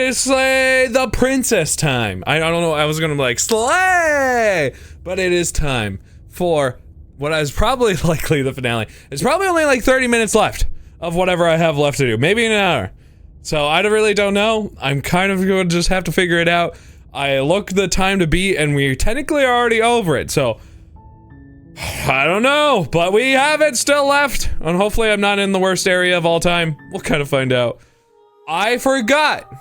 is slay the princess time. I don't know, I was gonna be like, slay! But it is time for what is probably likely the finale. It's probably only like 30 minutes left of whatever I have left to do. Maybe an hour. So I really don't know. I'm kind of going to just have to figure it out. I looked the time to beat and we technically are already over it, so I don't know, but we have it still left, and hopefully I'm not in the worst area of all time. We'll kind of find out. I forgot.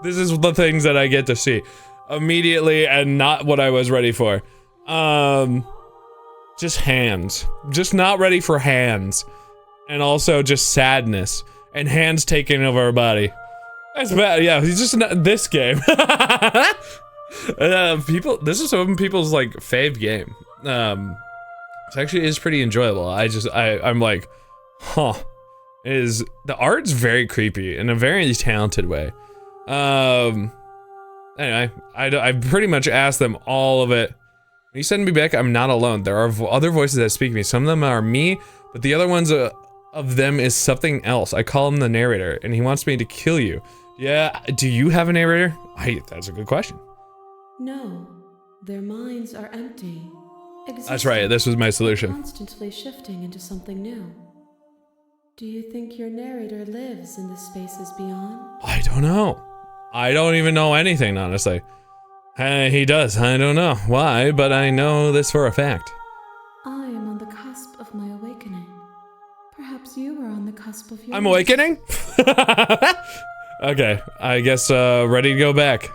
This is the things that I get to see immediately and not what I was ready for. Just hands. Just not ready for hands. And also just sadness. And hands taking over our body. That's bad, yeah, he's just not this game. This is some people's like fave game. It actually is pretty enjoyable. I'm like, huh. The art's very creepy in a very talented way. Anyway, I pretty much asked them all of it. When you send me back, I'm not alone. There are other voices that speak to me. Some of them are me, but the other ones of them is something else. I call him the narrator, and he wants me to kill you. Yeah, do you have a narrator? That's a good question. No, their minds are empty. That's right, this was my solution. Constantly shifting into something new. Do you think your narrator lives in the spaces beyond? I don't know. I don't even know anything, honestly. He does. I don't know why, but I know this for a fact. I am on the cusp of my awakening. Perhaps you are on the cusp of your... I'm awakening? Okay, I guess, ready to go back.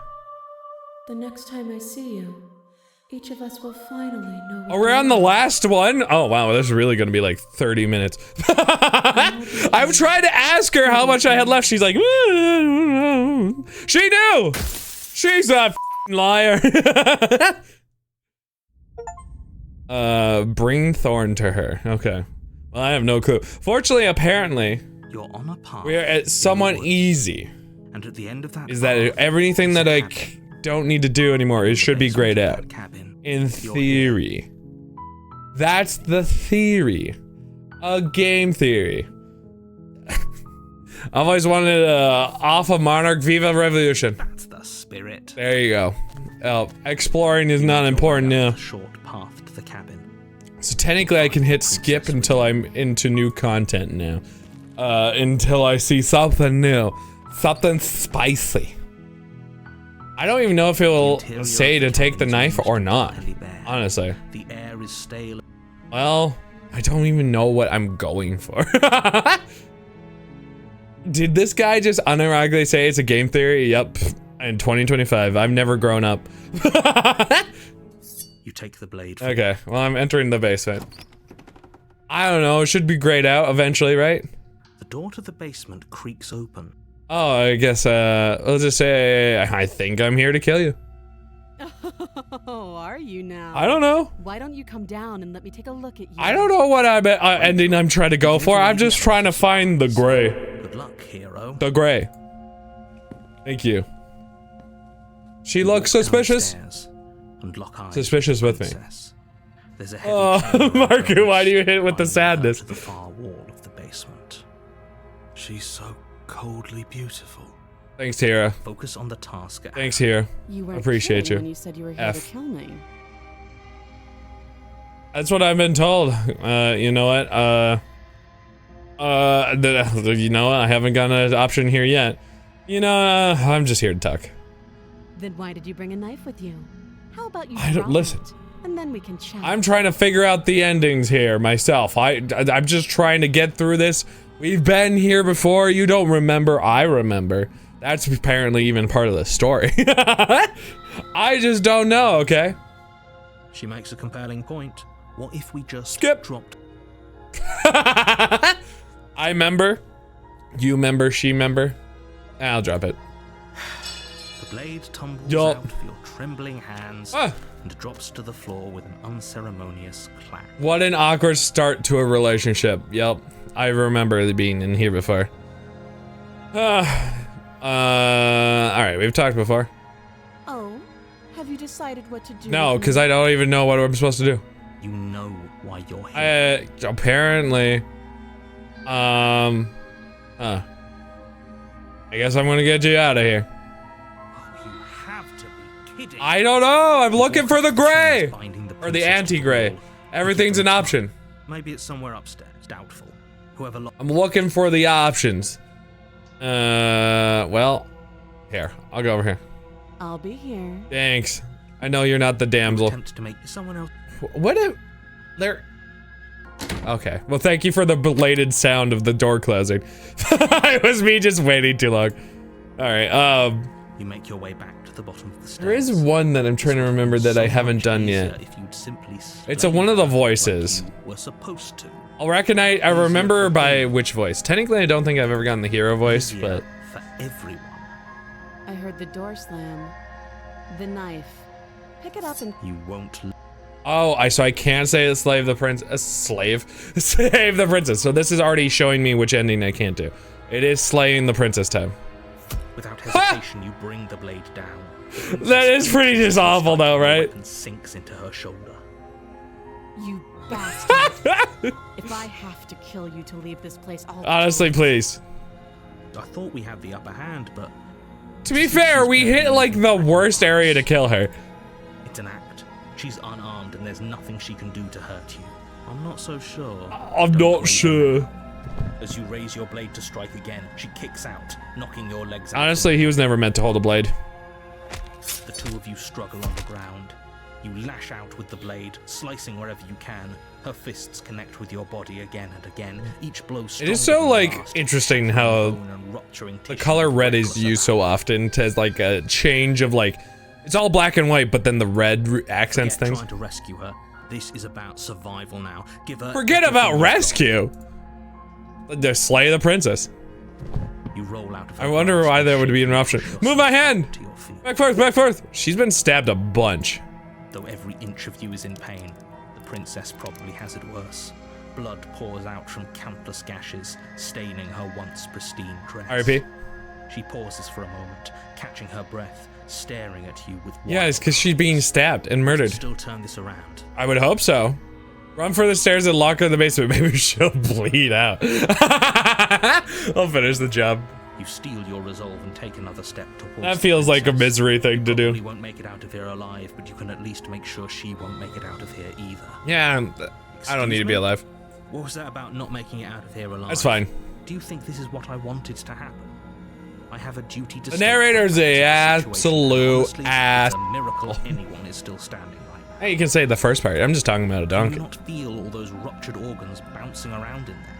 The next time I see you, each of us will finally know. Oh, we're on the last one? Oh, wow, this is really gonna be like 30 minutes. I've tried to ask her how much I had left. She's like, she knew! She's a f***ing liar. Bring Thorn to her. Okay. Well, I have no clue. Fortunately, apparently, you're on a path. We are at somewhat easy. And at the end of that is that everything that I don't need to do anymore, it should be grayed out. In theory. That's the theory. A game theory. I've always wanted off a Monarch Viva Revolution. That's the spirit. There you go. Oh, exploring is not important now. A short path to the cabin. So technically I can hit skip until I'm into new content now. Until I see something new. Something spicy. I don't even know if it will say to take the knife or not, honestly. The air is stale. Well, I don't even know what I'm going for. Did this guy just unironically say it's a game theory? Yep. In 2025, I've never grown up. You take the blade. Okay, well, I'm entering the basement. I don't know, it should be grayed out eventually, right? The door to the basement creaks open. Oh, I guess, let's just say, I think I'm here to kill you. Oh, are you now? I don't know. Why don't you come down and let me take a look at you? I don't know what ending I'm trying to go for. I'm just trying to find the gray. Good luck, hero. The gray. Thank you. She looks suspicious. And lock eyes suspicious with me. There's a heavy Marku, why do you hit with the sadness? To the far wall of the basement. She's so coldly beautiful. Thanks, Tira. Focus on the task. Thanks, Tira. You were appreciate you. When you said you were here to kill me. That's what I've been told. You know what? You know what? I haven't gotten an option here yet. You know, I'm just here to talk. Then why did you bring a knife with you? How about you listen. And then we can chat. I'm trying to figure out the endings here myself. I'm just trying to get through this. We've been here before. You don't remember. I remember. That's apparently even part of the story. I just don't know, okay? She makes a compelling point. What if we just dropped? I remember. You remember, she remember. I'll drop it. The blade tumbles out of your trembling hands and drops to the floor with an unceremonious clack. What an awkward start to a relationship. Yep, I remember being in here before. Alright, we've talked before. Oh, have you decided what to do? No, because I don't even know what I'm supposed to do. You know why you're here. Apparently. I guess I'm gonna get you out of here. hidden. I don't know. I'm looking for the gray. Binding the Or the princess to anti-gray. wall. Everything's an option. Maybe it's somewhere upstairs. Doubtful. Whoever I'm looking for the options. Well, here. I'll go over here. I'll be here. Thanks. I know you're not the damsel. attempt to make someone else. What if there? Okay. Well, thank you for the belated sound of the door closing. It was me just waiting too long. All right. You make your way back to the bottom of the stairs. There is one that I'm trying to remember that I haven't done yet. If you'd simply It's one of the voices. like you were supposed to. I'll recognize. I remember by which voice. Technically, I don't think I've ever gotten the hero voice, Easier but for everyone. I heard the door slam. The knife. Pick it up and You won't. oh, so I can't say slave the prince. Slave, save the princess. So this is already showing me which ending I can't do. It is slaying the princess time. Without hesitation, you bring the blade down. That is pretty just awful, though, right? And sinks into her shoulder. you bastard. If I have to kill you to leave this place, I'll Honestly, please. I thought we had the upper hand, but To be fair, we hit like the worst area to kill her. it's an act. She's unarmed, and there's nothing she can do to hurt you. I'm not so sure. I'm Don't not waver. sure. As you raise your blade to strike again, she kicks out, knocking your legs out. Honestly, he was never meant to hold a blade. The two of you struggle on the ground. You lash out with the blade, slicing wherever you can. Her fists connect with your body again and again. Each blow It is stronger so than the like last, interesting shattering how bone and rupturing the tissue color with red is reckless used so often to as like a change of like, it's all black and white, but then the red accents Forget things. trying to rescue her. This is about survival now. Give her. Forget everything about you've got. rescue. Just slay the princess. You roll out of I her wonder grasp why and that would be an shake option. yourself Move my hand. to your feet. Back forth, back forth. She's been stabbed a bunch. Though every inch of you is in pain, the princess probably has it worse. Blood pours out from countless gashes, staining her once pristine dress. R.I.P. She pauses for a moment, catching her breath, staring at you with Yeah, wide it's because she's being stabbed and eyes. murdered. Still turn this around. I would hope so. Run for the stairs and lock her in the basement. Maybe she'll bleed out. I'll finish the job. You steel your resolve and take another step towards That the feels like a princess. misery thing to You do. probably won't make it out of here alive, but you can at least make sure she won't make it out of here either. Yeah, I don't need to be alive. What was that about not making it out of here alive? That's fine. Do you think this is what I wanted to happen? I have a duty to The stay narrator's faithful to a the situation. absolute Honestly, it's ass. a miracle anyone is still standing right now. Hey, you can say the first part. I'm just talking about a Do you donkey. not feel all those ruptured organs bouncing around in there?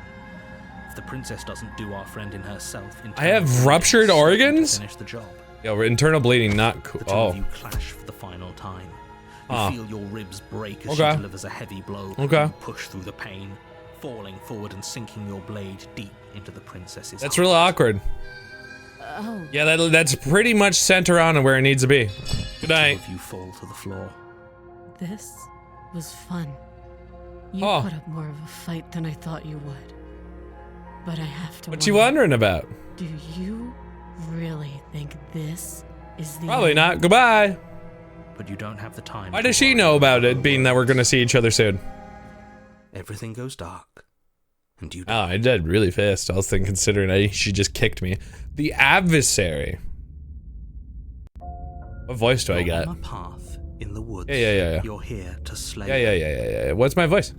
If the princess doesn't do our friend in herself, I have ruptured to organs? finish the job. Yo, internal bleeding, not cool. The two of Oh, you clash for the final time. You Ah. feel your ribs break as Okay. she delivers a heavy blow. Okay. You push through the pain, falling forward and sinking your blade deep into the princess's that's heart. really awkward. Oh, Yeah, that's pretty much center on where it needs to be. Good Two night. of you fall to the floor. this was fun. You Oh. put up more of a fight than I thought you would. But I have to What you wonder, wondering about? do you really think this is the Probably end? not. Goodbye. But you don't have the time. Why to does she worry know about her it, being that we're gonna see each other soon? Everything goes dark, and you Oh, I did really fast. I was thinking, considering she just kicked me. The adversary. What voice do I You're got? on a path in the woods. Yeah. You're here to slay. Yeah. What's my voice?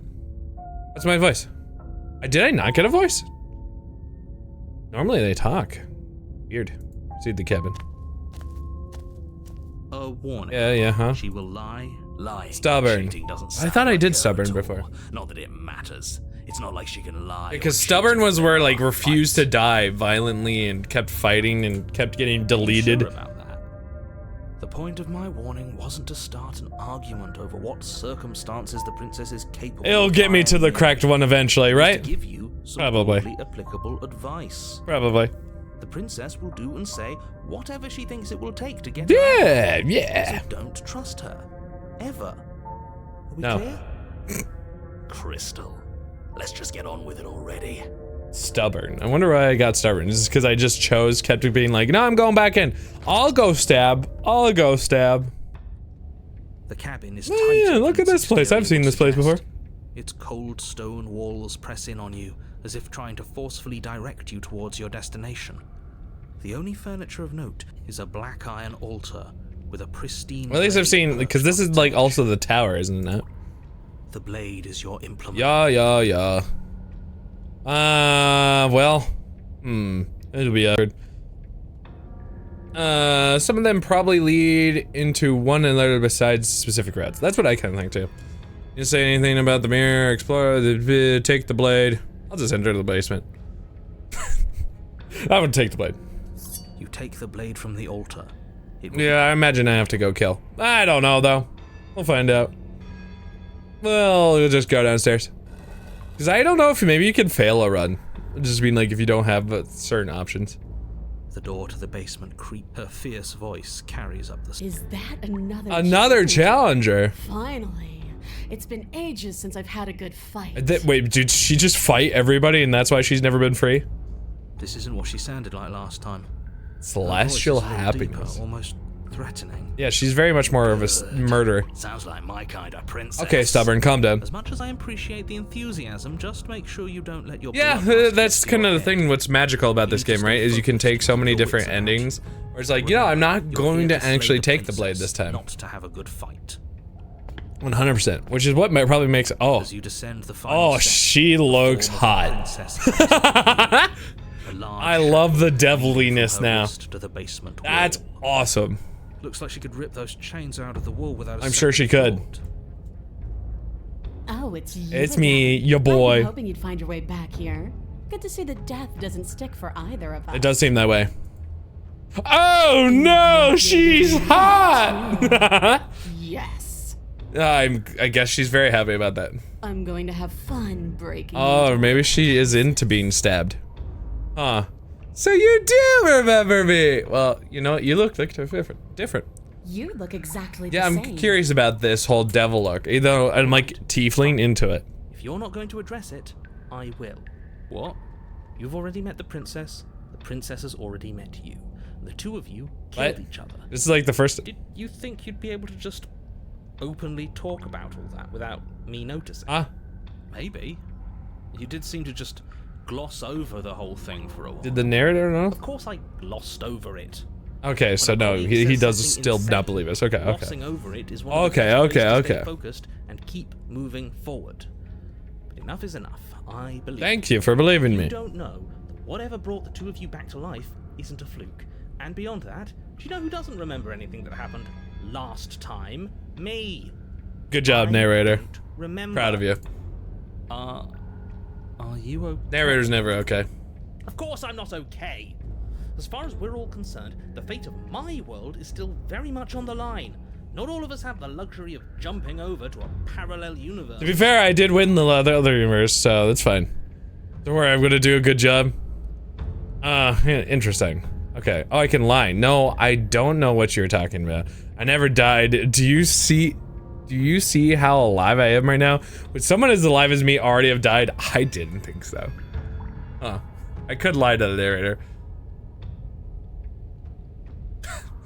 What's my voice? Did I not get a voice? Normally they talk. Weird. See the cabin. A warning. Yeah, huh? She will lie. Lying. Stubborn. Cheating doesn't I sound thought I like did her stubborn at all. before. Not that it matters. It's not like she can lie. Because or cheat stubborn was where like or refused to fight. die violently and kept fighting and kept getting Are you deleted. sure about that? The point of my warning wasn't to start an argument over what circumstances the princess is capable It'll of get me to the lying in. correct one eventually, It was right? To give you some Probably. broadly applicable advice. Probably. The princess will do and say whatever she thinks it will take to get her out. Yeah. So don't trust her. Ever. Are we No. clear? Crystal. Let's just get on with it already. Stubborn. I wonder why I got stubborn. Is this because I just kept being like, no, I'm going back in. I'll go stab. The cabin is tight. Yeah, look at this place. I've seen this place before. Its cold stone walls press in on you, as if trying to forcefully direct you towards your destination. The only furniture of note is a black iron altar, with a pristine. Or at least I've seen, because this is like also the tower, isn't it? The blade is your implement. Yeah. Well, it'll be awkward. Some of them probably lead into one another besides specific routes. That's what I kind of think too. You say anything about the mirror, explore, take the blade. I'll just enter the basement. I would take the blade. You take the blade from the altar. Yeah, I imagine I have to go kill. I don't know though. We'll find out. Well, we'll just go downstairs. Because I don't know if maybe you can fail a run. Just mean like if you don't have certain options. The door to the basement creak. Her fierce voice carries up the. Is that Another challenger? Finally. It's been ages since I've had a good fight. Wait, did she just fight everybody and that's why she's never been free? This isn't what she sounded like last time. Celestial Her voice is a little happiness. deeper, almost threatening. Yeah, she's very much more of a murderer. Sounds like my kind of princess. Okay, stubborn, calm down. As much as I appreciate the enthusiasm, just make sure you don't let your Yeah, blood that's get to kind your of the head. thing. What's magical about this You game, just right? Is you can take so many focus different on your endings. Where it's like, you know, I'm not You're going here to slay actually take the blade princess, this time. Not to have a good fight. 100%. Which is what probably makes. Oh. As you descend the final Oh, step, she the looks form of the hot. princess rises. A large I love the shadow deviliness from her now. wrist to the basement wall. That's awesome. Looks like she could rip those chains out of the wall without. I'm sure she could. Oh, it's you. It's me, your I've boy. been hoping you'd find your way back here. Good to see that death doesn't stick for either of us. It does seem that way. Oh no, she's hot! Yes. I guess she's very happy about that. I'm going to have fun breaking. Oh, or maybe she is into being stabbed. Huh. So you do remember me! Well, you know what? You look like different. You look exactly Yeah, the I'm same. curious about this whole devil look. Either I'm like tiefling into it. If you're not going to address it, I will. What? You've already met the princess. The princess has already met you. The two of you killed What? each other. This is like the first. Did you think you'd be able to just openly talk about all that without me noticing? Ah, Maybe. You did seem to just gloss over the whole thing for a while. did the narrator know? Of course I glossed over it. Okay, so When a no, colleague he says does something still insane, not believe us. Okay, okay. Glossing over it is one of the Okay, best ways okay, to stay okay. focused and keep moving forward. But enough is enough. I believe. Thank you for believing You me. don't know that whatever brought the two of you back to life isn't a fluke. And beyond that, do you know who doesn't remember anything that happened last time? Me. Good job, I narrator. don't remember. Proud of you. Are you okay? Narrator's never okay. Of course I'm not okay. As far as we're all concerned, the fate of my world is still very much on the line. Not all of us have the luxury of jumping over to a parallel universe. To be fair, I did win the other universe, so that's fine. Don't worry, I'm gonna do a good job. Interesting. Okay. Oh, I can lie. No, I don't know what you're talking about. I never died. Do you see how alive I am right now? Would someone as alive as me already have died? I didn't think so. Huh. I could lie to the narrator.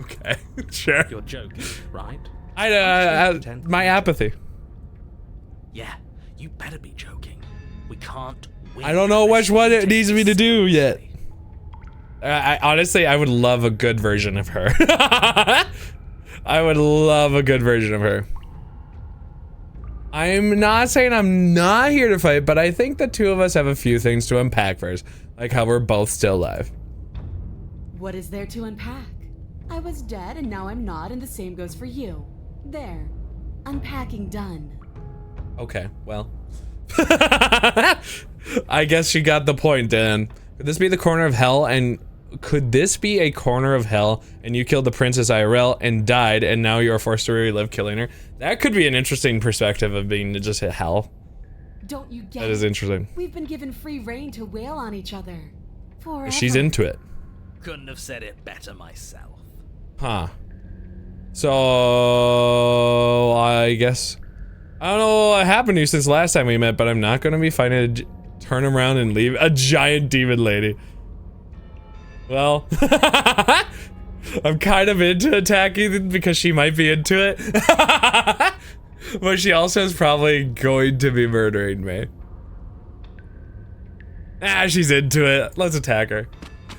Okay, sure. You're joking, right? My apathy. Yeah, you better be joking. We can't win. I don't know which one it Take needs me to this do yet. seriously. I honestly, I would love a good version of her. I would love a good version of her. I'm not saying I'm not here to fight, but I think the two of us have a few things to unpack first. Like how we're both still alive. What is there to unpack? I was dead and now I'm not, and the same goes for you. There. Unpacking done. Okay, well. I guess you got the point, Dan. Could this be the corner of hell, and could this be a corner of hell and you killed the princess IRL and died and now you're forced to relive killing her? That could be an interesting perspective of being just hit hell. Don't you get That is it? interesting. We've been given free reign to wail on each other. Forever. She's into it. Couldn't have said it better myself. Huh. So I guess I don't know what happened to you since last time we met, but I'm not gonna be fighting turn around and leave a giant demon lady. Well, I'm kind of into attacking because she might be into it. But she also is probably going to be murdering me. Ah, she's into it. Let's attack her.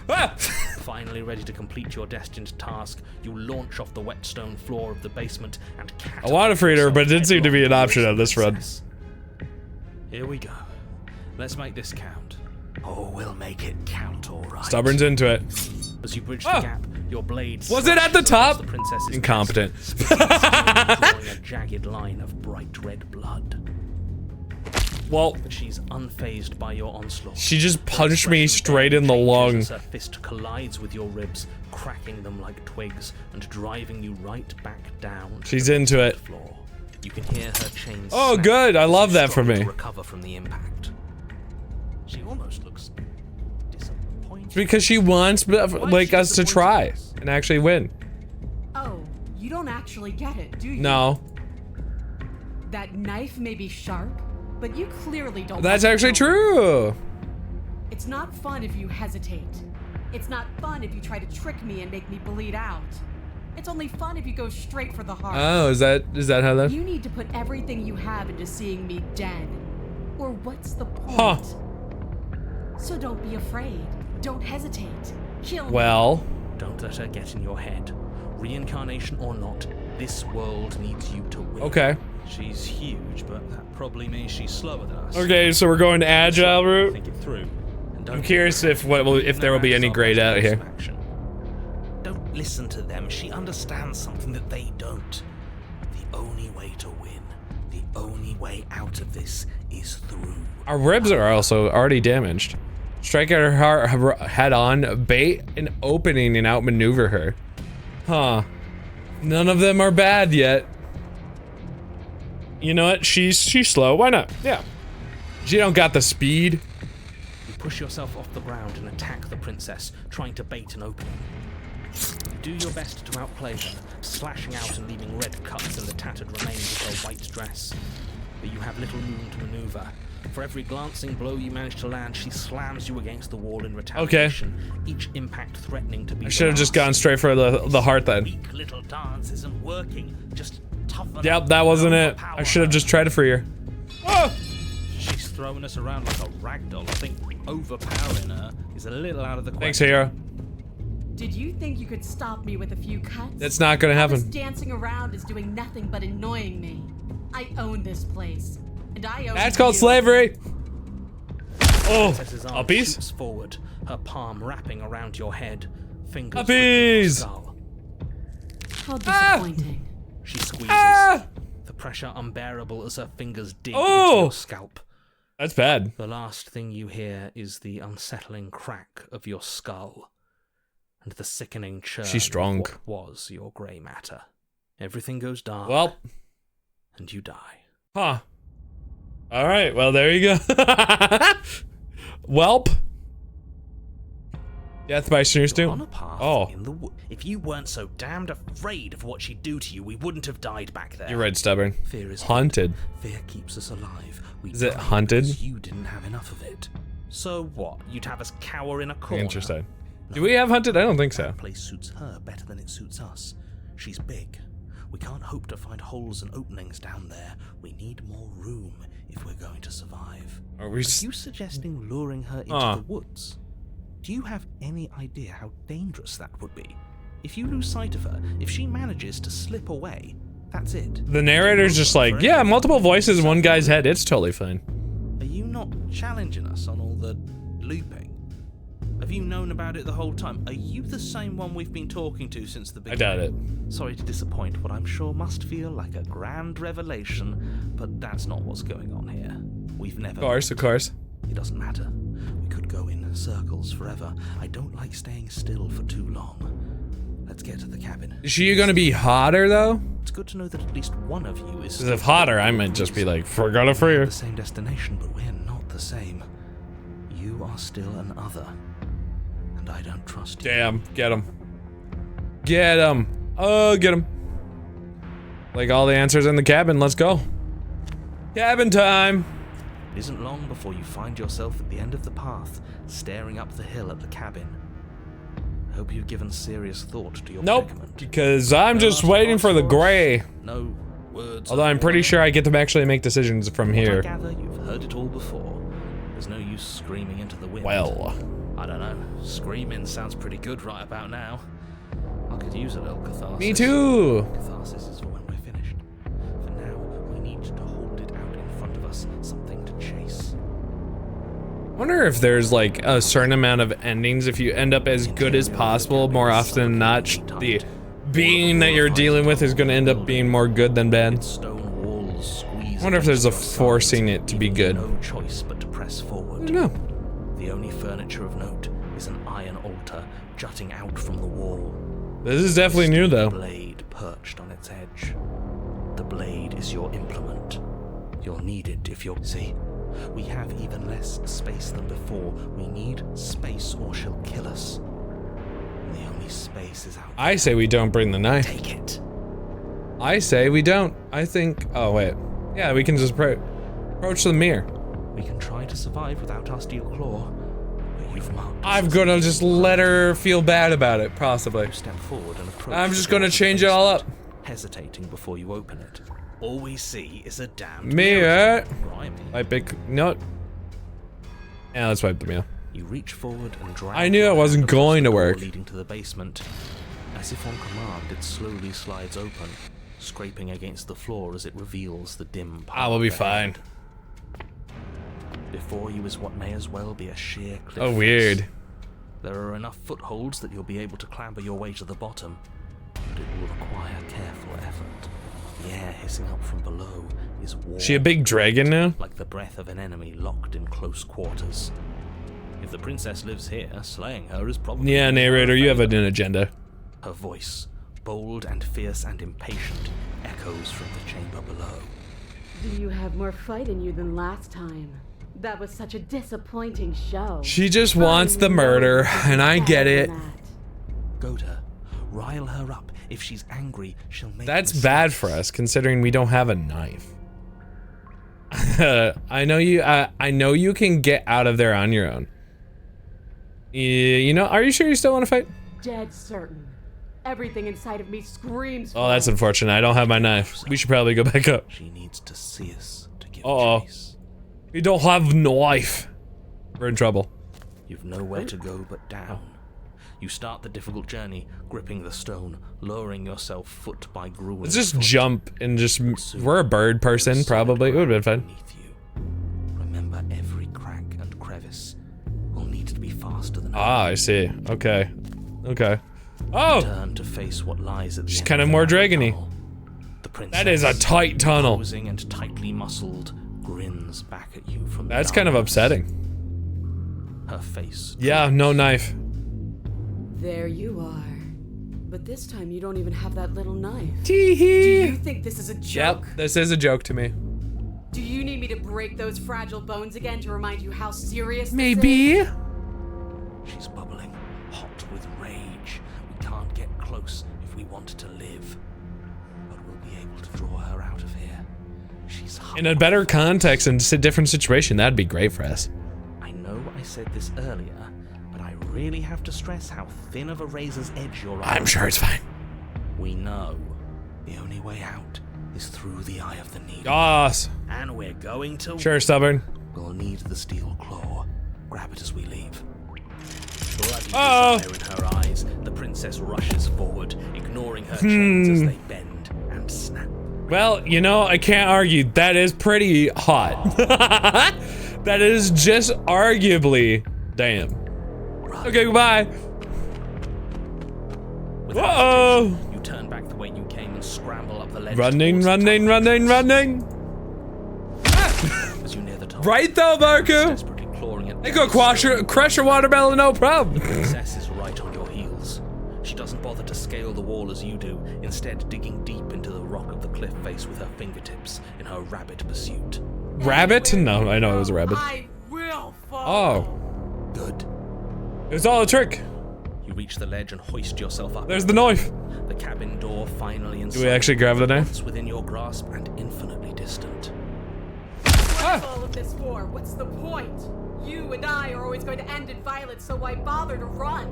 Ah! Finally ready to complete your destined task, you launch off the wet stone floor of the basement and I want to free her, but it did seem to be an option on this run. Here we go. Let's make this count. Oh, we'll make it count, all right. Stubborn's into it. As you bridge the gap, your blade Was it at the top? the princess's Incompetent. chest, drawing a jagged line of bright red blood. Well, But she's unfazed by your onslaught. she just punched me straight in the lung. As her fist collides with your ribs, cracking them like twigs and driving you right back down. She's into it. Floor. You can hear her chains. Oh, snap good. I as love you that for struggle me. to recover from the impact. She almost looks disappointed. Because she wants like us to try and actually win. Oh, you don't actually get it, do you? No, That knife may be sharp, but you clearly don't. that's want to actually kill me. true. It's not fun if you hesitate. It's not fun if you try to trick me and make me bleed out. It's only fun if you go straight for the heart. Oh, is that how that? You need to put everything you have into seeing me dead. Or what's the point? Huh. So don't be afraid. Don't hesitate. Kill me. Well, Don't let her get in your head. Reincarnation or not, this world needs you to win. okay. She's huge, but that probably means she's slower than us. Okay, so we're going to agile route. Think it through. And don't I'm curious if there will be any grade out here. Action. Don't listen to them. She understands something that they don't. The only way to win, the only way out of this is through. Our ribs are also already damaged. Strike at her heart head on, bait an opening and outmaneuver her. Huh. None of them are bad yet. You know what? She's slow. Why not? Yeah. She don't got the speed. You push yourself off the ground and attack the princess, trying to bait an opening. You do your best to outplay her, slashing out and leaving red cuts in the tattered remains of her white dress. But you have little room to maneuver. For every glancing blow you manage to land, she slams you against the wall in retaliation. Each impact threatening to be. I should have just gone straight for the heart then. Weak little dance isn't working. Just toughen Yep, up that wasn't and it. I should have just tried to free her. Oh! She's throwing us around like a ragdoll. I think overpowering her is a little out of the question. Thanks, hero. Did you think you could stop me with a few cuts? That's not gonna All this happen. dancing around is doing nothing but annoying me. I own this place, and I own That's called you. slavery. Oh, Princess's arm uppies? shoots forward, her palm wrapping around your head, fingers Uppies! gripping your skull. How disappointing. She squeezes, Ah! the pressure unbearable as her fingers dig Oh! into your scalp. That's bad. The last thing you hear is the unsettling crack of your skull, and the sickening churn She's strong. of what was your grey matter. Everything goes dark, Well, and you die. huh. All right, well, there you go. Welp. Death by snooze You're stew. on a path Oh. in the If you weren't so damned afraid of what she'd do to you, we wouldn't have died back there. You're right, stubborn. Fear is Haunted. Fear keeps us alive. We Is it die haunted? because you didn't have enough of it. So what? You'd have us cower in a corner? Interesting. Do we have hunted? I don't think so. That place suits her better than it suits us. She's big. We can't hope to find holes and openings down there. We need more room if we're going to survive. Are we? Are you suggesting luring her into the woods? Do you have any idea how dangerous that would be? If you lose sight of her, if she manages to slip away, that's it. The narrator's just like, yeah, multiple voices in one guy's head. It's totally fine. Are you not challenging us on all the looping? Have you known about it the whole time? Are you the same one we've been talking to since the I beginning? doubt it. Sorry to disappoint what I'm sure must feel like a grand revelation, but that's not what's going on here. We've never... Of course, of course. It doesn't matter. We could go in circles forever. I don't like staying still for too long. Let's get to the cabin. Is she gonna be hotter though? It's good to know that at least one of you is... Because if hotter, I might just be like, we're gonna free her. The same destination, but we're not the same. You are still an other, and I don't trust you. Damn, get him. Get him. Oh, get him. Like all the answers in the cabin, let's go. Cabin time. It isn't long before you find yourself at the end of the path, staring up the hill at the cabin. I hope you've given serious thought to your Nope, predicament. because I'm No just last waiting for the advice for us? gray. No words. Although of I'm pretty warning? sure I get to actually make decisions from What I here. gather you've heard it all before. There's no use screaming into the wind. Well, I don't know. Screaming sounds pretty good right about now. I could use a little catharsis. Me too. Catharsis is for when we're finished. For now, we need to hold it out in front of us. Something to chase. I wonder if there's like a certain amount of endings if you end up as good as possible more often than not. The being that you're dealing with is going to end up being more good than bad. Stone walls squeeze. I wonder if there's a forcing it to be good. No choice but to press forward. I don't know. The only furniture of note is an iron altar jutting out from the wall. This is definitely new though. Blade perched on its edge. The blade is your implement. You'll need it if you're... See? We have even less space than before. We need space or she'll kill us. The only space is out there. I say we don't bring the knife. Take it. I say we don't. I think... Oh, wait. Yeah, we can just approach the mirror. We can try to survive without our steel claw. But you've marked... I'm gonna just let her feel bad about it, possibly. You step forward and approach. I'm just gonna change it all up. Hesitating before you open it. All we see is a damned Mirror. Grimy. Wipe it. No. Yeah, let's wipe the mirror. You reach forward and drag. I knew it wasn't going to work. Leading to the basement. As if on command, it slowly slides open, scraping against the floor as it reveals the dim path. Ah, we'll be fine. Before you is what may as well be a sheer cliff. Oh, weird. face. There are enough footholds that you'll be able to clamber your way to the bottom, but it will require careful effort. The air hissing up from below is warm. She a big dragon now? Like the breath of an enemy locked in close quarters. If the princess lives here, slaying her is probably... Yeah, narrator, you have an agenda. Her voice, bold and fierce and impatient, echoes from the chamber below. Do you have more fight in you than last time? That was such a disappointing show. She just wants the murder, and I get it. Goad her. Rile her up. If she's angry, she'll make That's mistakes. bad for us, considering we don't have a knife. I know you can get out of there on your own. You know, are you sure you still want to fight? Dead certain. Everything inside of me screams. Oh, that's unfortunate. I don't have my knife. We should probably go back up. She needs to see us to give chase. We don't have knife. We're in trouble. You've nowhere to go but down. You start the difficult journey, gripping the stone, lowering yourself foot by grueling Let's just foot. jump and just... We're a bird person, probably. It would have been fun. Beneath you. Remember every crack and crevice. We'll need to be faster than Ah, I see. Okay. Okay. Oh! Turn to face what lies at the She's end kind of the more narrow dragony. tunnel. The princess, That is a tight tunnel. posing and tightly muscled, grins back at you from the That's kind of darkness. upsetting. Her face. Yeah, no knife. There you are. But this time you don't even have that little knife. Do Tee-hee. you think this is a joke? Yep, this is a joke to me. Do you need me to break those fragile bones again to remind you how serious this Maybe. is? She's bubbling, hot with rage. We can't get close if we want to live. But we'll be able to draw her out of here. She's In a better context and a different situation, that'd be great for us. I know I said this earlier, but I really have to stress how thin of a razor's edge you're on. I'm sure it's fine. We know the only way out is through the eye of the needle. Yas. And we're going to... Sure, stubborn. We'll need the steel claw. Grab it as we leave. Bloody Uh-oh. desire in her eyes, the princess rushes forward, ignoring her chains as they bend and snap. Well, you know, I can't argue. That is pretty hot. That is just arguably... Damn. Okay, goodbye. Without Whoa! hesitation, you turn back the way you came and scramble up the ledge. Running, towards the running, tunnel. running, running. As you near the top, Right though, Marco. desperately clawing at I could crush a watermelon, no problem. The princess is right on your heels. She doesn't bother to scale the wall as you do, instead digging deep into the rock of the cliff face with her fingertips in her rabbit pursuit. Rabbit? No, I know it was a rabbit. I will fall. Oh, Good. it was all a trick. You reach the ledge and hoist yourself up. There's the knife. The cabin door finally inside. Do we actually grab the knife? Once within your grasp and infinitely distant. What's all of this for? What's the point? You and I are always going to end in violence, so why bother to run?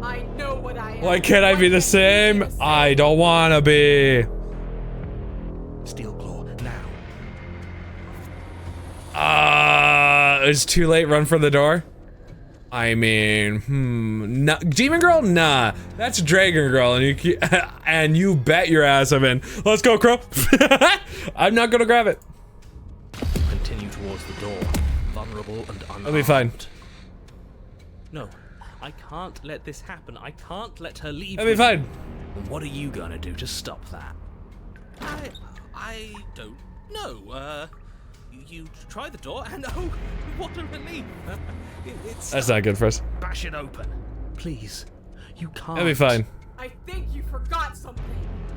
I know what I am. Why can't I be the same? I don't wanna be. Steel claw, now. It's too late. Run for the door. I mean, no, Demon Girl? Nah, that's Dragon Girl, and you bet your ass I'm in. Let's go, Crow. I'm not gonna grab it. Continue towards the door, vulnerable and unarmed. I'll be fine. No, I can't let this happen. I can't let her leave. I'll be fine. And what are you gonna do to stop that? I don't know. You try the door, and oh, what a relief! It's That's not good for us. Bash it open, please. You can't. I'll be fine. I think you forgot something.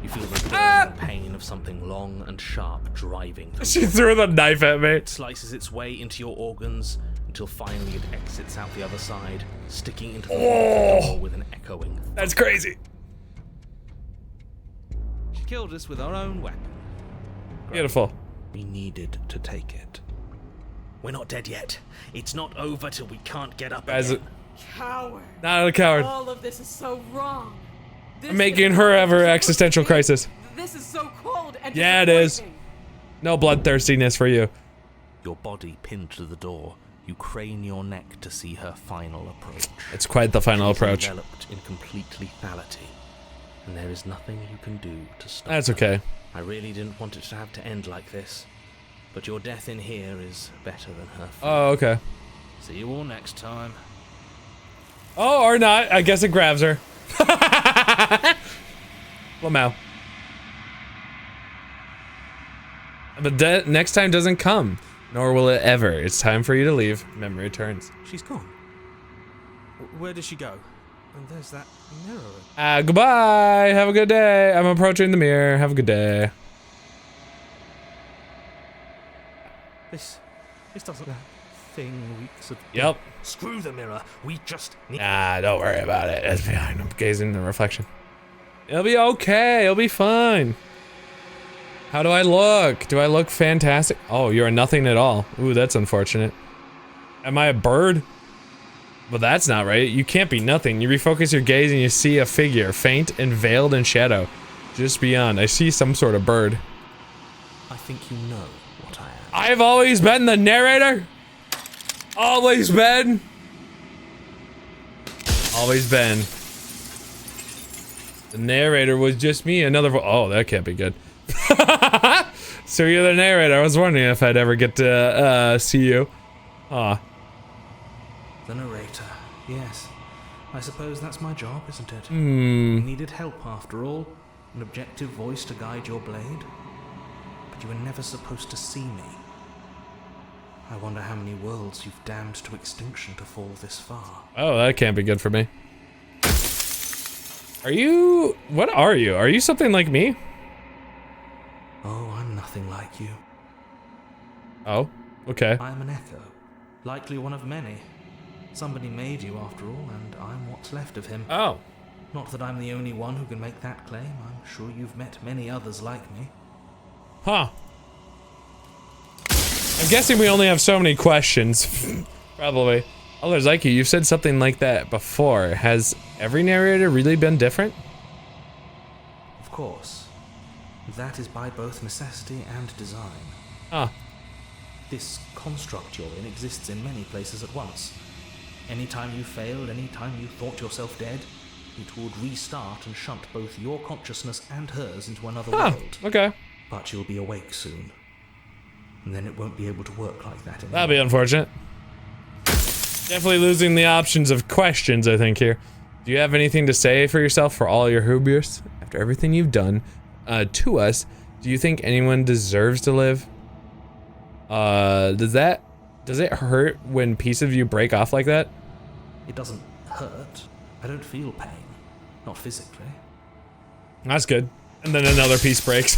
You feel the burning pain of something long and sharp driving through. She threw the knife at me. It slices its way into your organs until finally it exits out the other side, sticking into the door with an echoing. That's crazy. She killed us with our own weapon. Beautiful. We needed to take it. We're not dead yet. It's not over till we can't get up Guys, again. Coward. not a coward. All of this is so wrong. This I'm making is her not have her supposed to existential be. crisis. This is so cold and Yeah, it is. disappointing. No bloodthirstiness for you. Your body pinned to the door, you crane your neck to see her final approach. It's quite the final She's approach. Enveloped in complete lethality, and there is nothing you can do to stop That's her. okay. I really didn't want it to have to end like this, but your death in here is better than her. Oh, okay. See you all next time. Oh, or not. I guess it grabs her. Lamau. But next time doesn't come, nor will it ever. It's time for you to leave. Memory returns. She's gone. Where did she go? And there's that mirror. Goodbye. Have a good day. I'm approaching the mirror. Have a good day. This doesn't. That thing reeks of. Yep. Screw the mirror. We just need. Nah, don't worry about it. It's fine. I'm gazing in the reflection. It'll be okay. It'll be fine. How do I look? Do I look fantastic? Oh, you're a nothing at all. Ooh, that's unfortunate. Am I a bird? Well, that's not right. You can't be nothing. You refocus your gaze and you see a figure, faint and veiled in shadow. Just beyond, I see some sort of bird. I think you know what I am. I've always been the narrator. Always been. Always been. The narrator was just me. Oh, that can't be good. So you're the narrator. I was wondering if I'd ever get to see you. Aw. The narrator. Yes. I suppose that's my job, isn't it? You needed help after all. An objective voice to guide your blade. But you were never supposed to see me. I wonder how many worlds you've damned to extinction to fall this far. Oh, that can't be good for me. Are you... What are you? Are you something like me? Oh, I'm nothing like you. Oh, okay. I'm an echo. Likely one of many. Somebody made you after all, and I'm what's left of him. Oh. Not that I'm the only one who can make that claim. I'm sure you've met many others like me. Huh. I'm guessing we only have so many questions. Probably. Others like you, you've said something like that before. Has every narrator really been different? Of course. That is by both necessity and design. Huh. This construct you're in exists in many places at once. Anytime you failed, anytime you thought yourself dead, it would restart and shunt both your consciousness and hers into another world. Okay. But you'll be awake soon. And then it won't be able to work like that anymore. That'll be unfortunate. Definitely losing the options of questions, I think, here. Do you have anything to say for yourself for all your hubris? After everything you've done to us, do you think anyone deserves to live? Does it hurt when pieces of you break off like that? It doesn't hurt. I don't feel pain. Not physically. That's good. And then another piece breaks.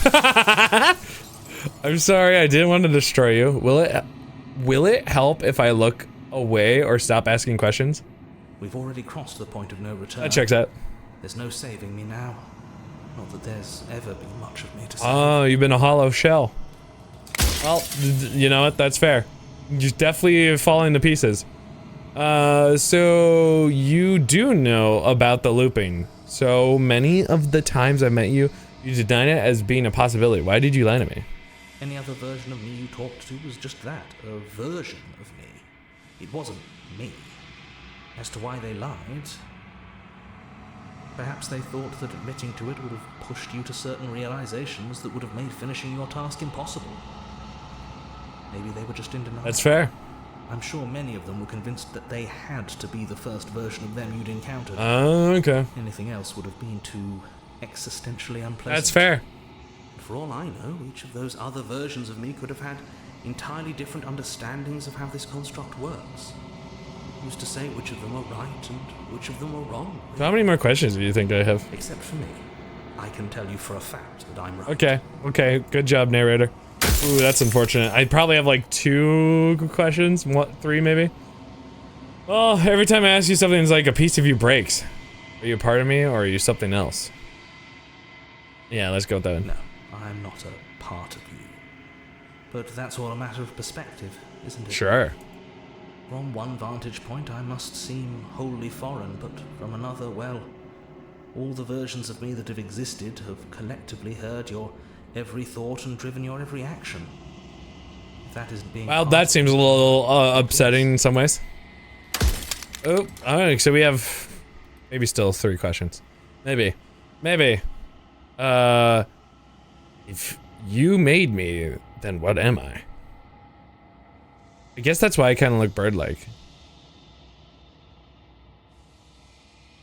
I'm sorry, I didn't want to destroy you. Will it help if I look away or stop asking questions? We've already crossed the point of no return. That checks out. There's no saving me now. Not that there's ever been much of me to save. Oh, you've been a hollow shell. Well, you know what? That's fair. You're definitely falling to pieces. So you do know about the looping. So many of the times I met you, you denied it as being a possibility. Why did you lie to me? Any other version of me you talked to was just that, a version of me. It wasn't me. As to why they lied, perhaps they thought that admitting to it would have pushed you to certain realizations that would have made finishing your task impossible. Maybe they were just in denial. That's fair. I'm sure many of them were convinced that they had to be the first version of them you'd encountered. Okay. Anything else would have been too existentially unpleasant. That's fair. For all I know, each of those other versions of me could have had entirely different understandings of how this construct works. Who's to say which of them were right and which of them were wrong? How many more questions do you think I have? Except for me. I can tell you for a fact that I'm right. Okay, good job, narrator. Ooh, that's unfortunate. I probably have like 2 questions, 3 maybe? Well, every time I ask you something, it's like a piece of you breaks. Are you a part of me, or are you something else? Yeah, let's go with that. No, I'm not a part of you. But that's all a matter of perspective, isn't it? Sure. From one vantage point, I must seem wholly foreign, but from another, well, all the versions of me that have existed have collectively heard your every thought and driven your every action. If that isn't being... Well, that seems a little upsetting in some ways. Oh, alright, so we have maybe still 3 questions. Maybe. If you made me, then what am I? I guess that's why I kind of look bird-like.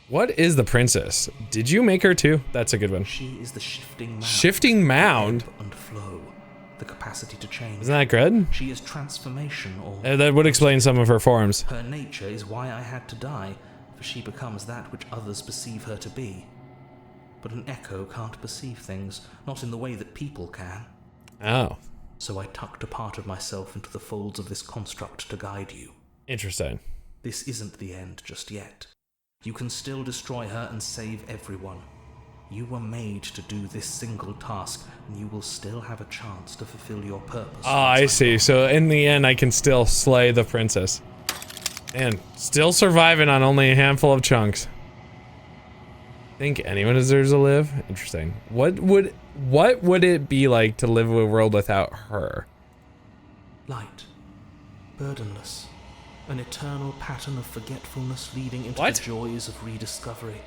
What is the princess? Did you make her too? That's a good one. She is the shifting mound. Shifting mound? Ebb and flow. The capacity to change. Isn't that good? She is transformation, or... That would explain some of her forms. Her nature is why I had to die, for she becomes that which others perceive her to be. But an echo can't perceive things, not in the way that people can. Oh. So I tucked a part of myself into the folds of this construct to guide you. Interesting. This isn't the end just yet. You can still destroy her and save everyone. You were made to do this single task, and you will still have a chance to fulfill your purpose. Ah, I see. So in the end, I can still slay the princess. And still surviving on only a handful of chunks. Think anyone deserves to live? Interesting. What would it be like to live in a world without her? Light. Burdenless. An eternal pattern of forgetfulness leading into What? the joys of rediscovery.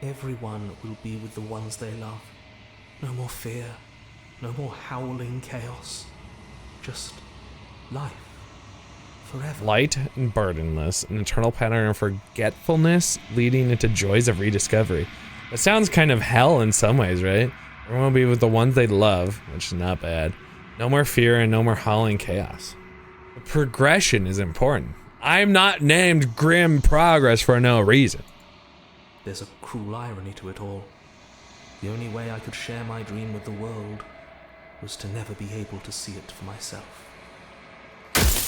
Everyone will be with the ones they love. No more fear. No more howling chaos. Just life. Forever. Light and burdenless, an eternal pattern of forgetfulness leading into joys of rediscovery. That sounds kind of hell in some ways, right? Everyone will be with the ones they love, which is not bad. No more fear and no more howling chaos. The progression is important. I'm not named Grim Progress for no reason. There's a cruel irony to it all. The only way I could share my dream with the world was to never be able to see it for myself.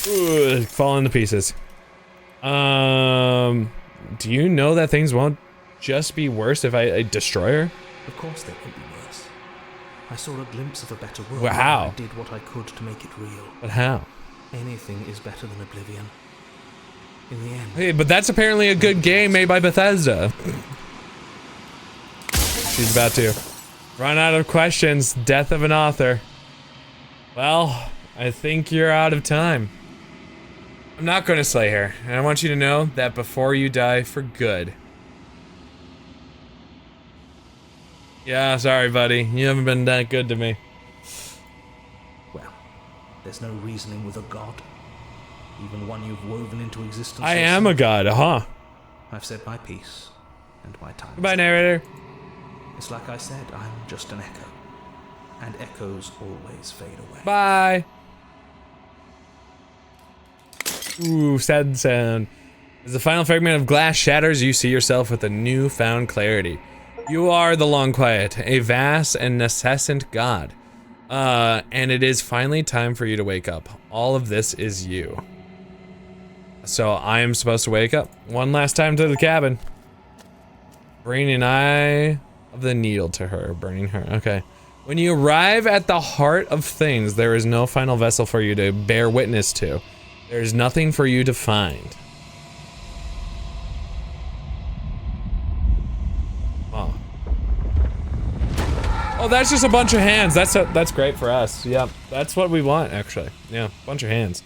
Ugh, falling to pieces. Do you know that things won't just be worse if I destroy her? Of course they won't be worse. I saw a glimpse of a better world. Well, how? And I did what I could to make it real. But how? Anything is better than oblivion. In the end. Hey, but that's apparently a good game made by Bethesda. She's about to run out of questions. Death of an author. Well, I think you're out of time. I'm not going to slay her, and I want you to know that before you die for good. Yeah, sorry, buddy. You haven't been that good to me. Well, there's no reasoning with a god. Even one you've woven into existence. I am a god, huh? I've said my piece, and my time. Goodbye, narrator. It's like I said, I'm just an echo. And echoes always fade away. Bye. Ooh, sad sound. As the final fragment of glass shatters, you see yourself with a newfound clarity. You are the Long Quiet, a vast and necessant god. And it is finally time for you to wake up. All of this is you. So I am supposed to wake up one last time to the cabin. Bring an eye of the needle to her, burning her. Okay. When you arrive at the heart of things, there is no final vessel for you to bear witness to. There is nothing for you to find. Oh. Oh, that's just a bunch of hands. That's great for us. Yep, that's what we want, actually. Yeah, bunch of hands.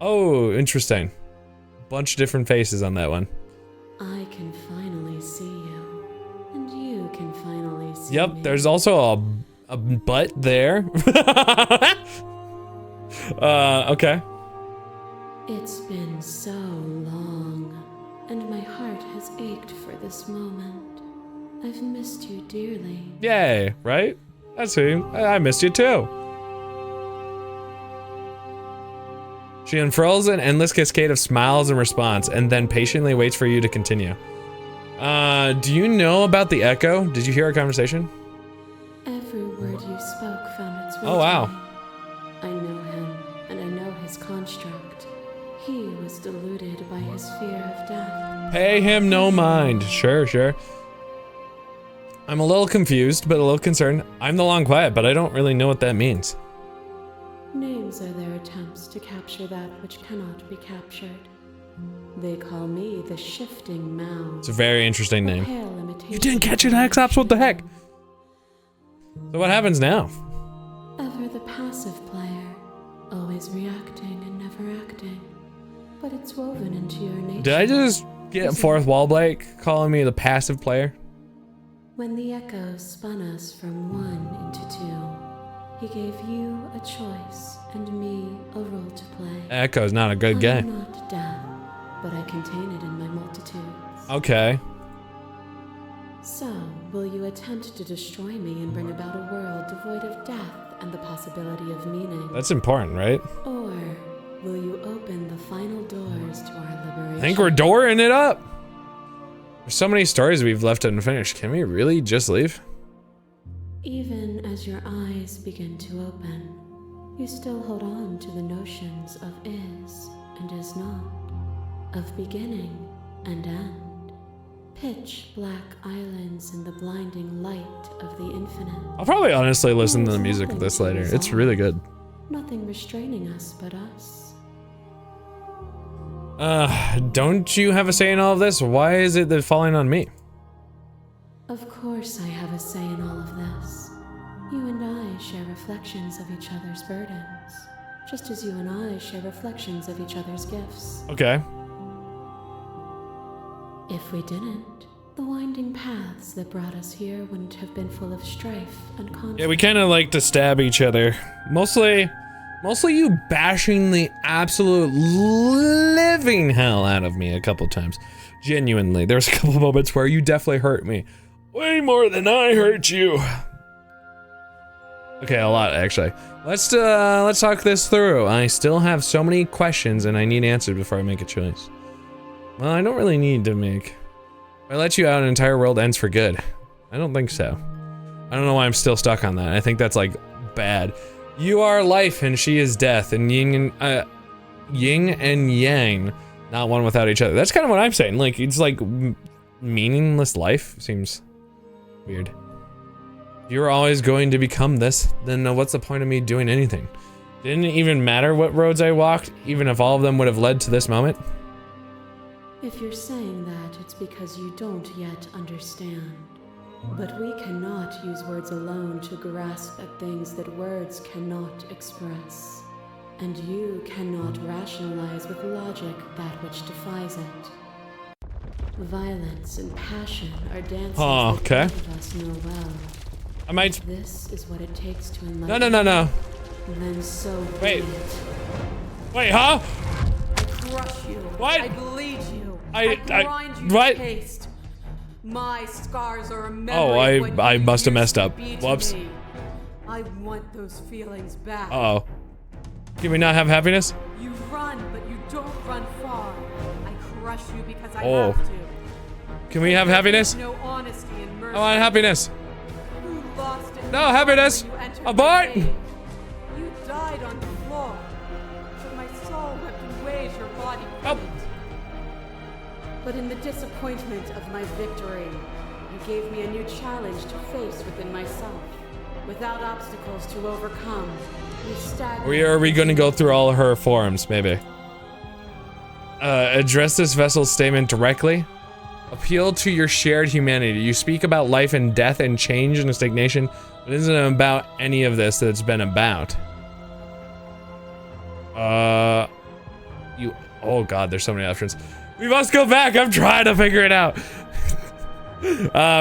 Oh, interesting. bunch of different faces on that one. I can finally see you, and you can finally see Yep, me. there's also a butt there. Okay. It's been so long, and my heart has ached for this moment. I've missed you dearly. Yay, right? That's who. I missed you too. She unfurls an endless cascade of smiles in response, and then patiently waits for you to continue. Do you know about the echo? Did you hear our conversation? Every word you spoke found its way Oh, wow. to me. I know him, and I know his construct. He was deluded by his fear of death. Pay him no mind. Sure, sure. I'm a little confused, but a little concerned. I'm the long quiet, but I don't really know what that means. Names are their attempts to capture that which cannot be captured. They call me the Shifting Mound. It's a very interesting a name. pale imitation You didn't catch it, of Axops? What the heck? action. So what happens now? Ever the passive player, always reacting and never acting. But it's woven into your nature. Did I just get fourth wall Blake calling me the passive player? When the echo spun us from one into two, he gave you a choice and me a role to play. Echo's not a good guy. I'm not death, but I contain it in my multitudes. Okay. So, will you attempt to destroy me and bring about a world devoid of death and the possibility of meaning? That's important, right? Or will you open the final doors to our liberation? I think we're dooring it up. There's so many stories we've left unfinished. Can we really just leave? Even as your eyes begin to open, you still hold on to the notions of is and is not, of beginning and end. Pitch black islands in the blinding light of the infinite. I'll probably honestly listen to the music of this later. It's really good. Nothing restraining us but us. Don't you have a say in all of this? Why is it that falling on me? Of course I have a say in all of this. You and I share reflections of each other's burdens, just as you and I share reflections of each other's gifts. Okay. If we didn't, the winding paths that brought us here wouldn't have been full of strife and conflict. Yeah, we kind of like to stab each other. Mostly you bashing the absolute living hell out of me a couple times. Genuinely, there's a couple moments where you definitely hurt me. Way more than I hurt you. Okay, a lot actually. Let's talk this through. I still have so many questions and I need answered before I make a choice. Well, I don't really need to make. If I let you out, an entire world ends for good. I don't think so. I don't know why I'm still stuck on that. I think that's like bad. You are life and she is death, and yin and yang, not one without each other. That's kind of what I'm saying. Like, it's like meaningless life seems weird. If you're always going to become this, then what's the point of me doing anything? Didn't it even matter what roads I walked, even if all of them would have led to this moment? If you're saying that, it's because you don't yet understand. But we cannot use words alone to grasp at things that words cannot express. And you cannot rationalize with logic that which defies it. Violence and passion are dances Oh, okay. that none of us know well. I might. This is what it takes to enlighten. No. Then so be Wait. it. Wait, huh? I crush you. What? I bleed you. I- grind you what? to paste. My scars are a memory Oh, of what I you must have used messed to up. be to Whoops. me. I want those feelings back. Uh-oh. Can we not have happiness? You run, but you don't run far. I crush you because I Oh. have to. Can we have happiness? No honesty and mercy. I want happiness. You lost it. No happiness. when you entered Abort. the grave. You died on the floor, but my soul wept in ways your body Help. couldn't. But in the disappointment of my victory, you gave me a new challenge to face within myself. Without obstacles to overcome, you stagnated. Are we going to go through all of her forums, maybe? Address this vessel's statement directly. Appeal to your shared humanity. You speak about life and death and change and stagnation, but isn't about any of this that it's been about. You Oh god, there's so many options. We must go back. I'm trying to figure it out.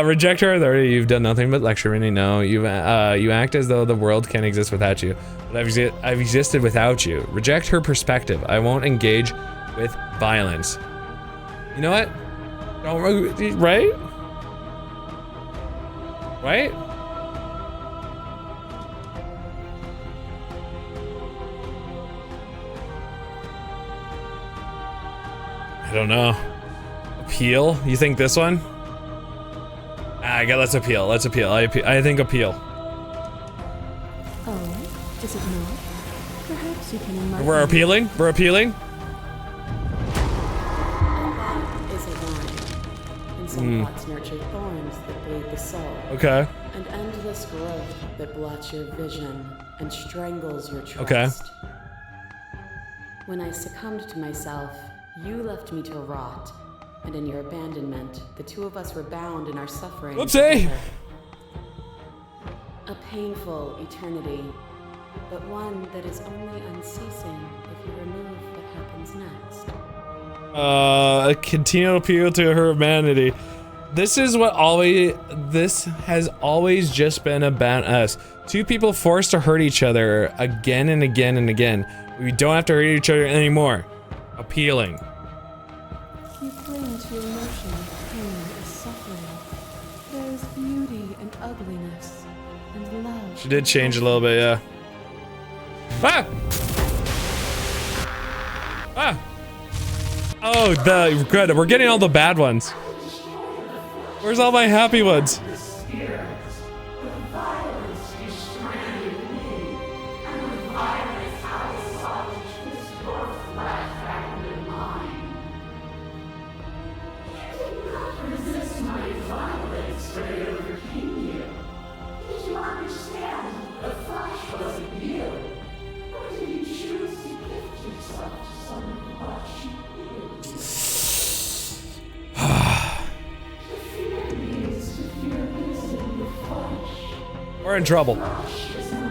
Reject her authority. You've done nothing but lecture me. No, you act as though the world can't exist without you. But I've existed without you. Reject her perspective. I won't engage with violence. You know what? Don't, right? Right? I don't know. Appeal? You think this one? Let's appeal. Let's appeal. I think appeal. Oh, is it not? Perhaps you can enlighten We're appealing? We're appealing? Is it mine? And some pots nurture thorns that bleed the soul. Okay. And endless growth that blots your vision and strangles your trust. Okay. When I succumbed to myself, you left me to rot. And in your abandonment, the two of us were bound in our suffering. Whoopsie! together. A painful eternity, but one that is only unceasing if you remove what happens next. Continual appeal to her humanity. This has always just been about us. Two people forced to hurt each other again and again and again. We don't have to hurt each other anymore. Appealing. You cling to your notion of pain as suffering. There is beauty and ugliness, and love. She did change a little bit, yeah. Ah! Ah! Oh, good. We're getting all the bad ones. Where's all my happy ones? We're in trouble.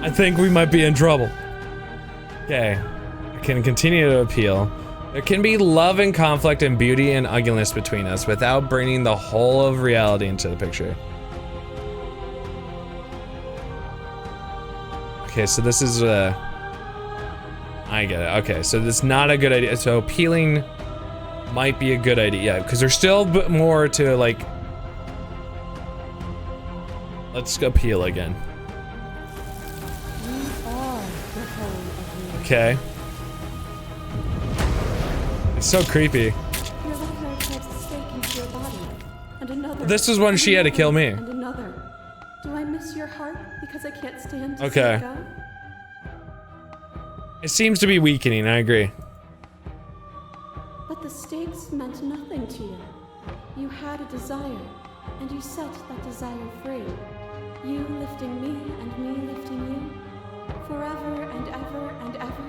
I think we might be in trouble. Okay. I can continue to appeal. There can be love and conflict and beauty and ugliness between us without bringing the whole of reality into the picture. Okay, so this is I get it. Okay, so that's not a good idea. So appealing might be a good idea, because there's still more to, like... Let's appeal again. Okay. It's so creepy. This is when she had to kill me. And another. Do I miss your heart because I can't stand to Okay. see it go? It seems to be weakening, I agree. But the stakes meant nothing to you. You had a desire, and you set that desire free. You lifting me and me lifting you. Forever and ever and ever.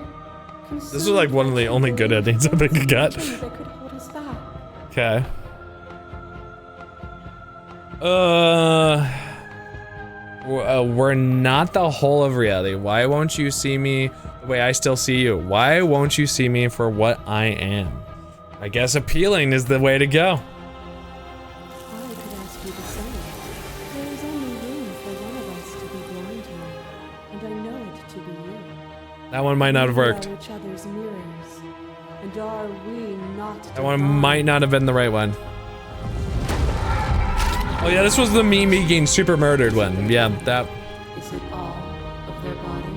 This is like one of the only good endings I think I got. That could hold us back. Okay. We're not the whole of reality. Why won't you see me the way I still see you? Why won't you see me for what I am? I guess appealing is the way to go. I could ask you the same. There is only room for one of us to be blind now, and I know it to be you. That one might not have worked. We are each other's mirrors, and are we not That one might not have been the right one. Oh yeah, this was the me getting super murdered one. Yeah, that. Is it all of their body?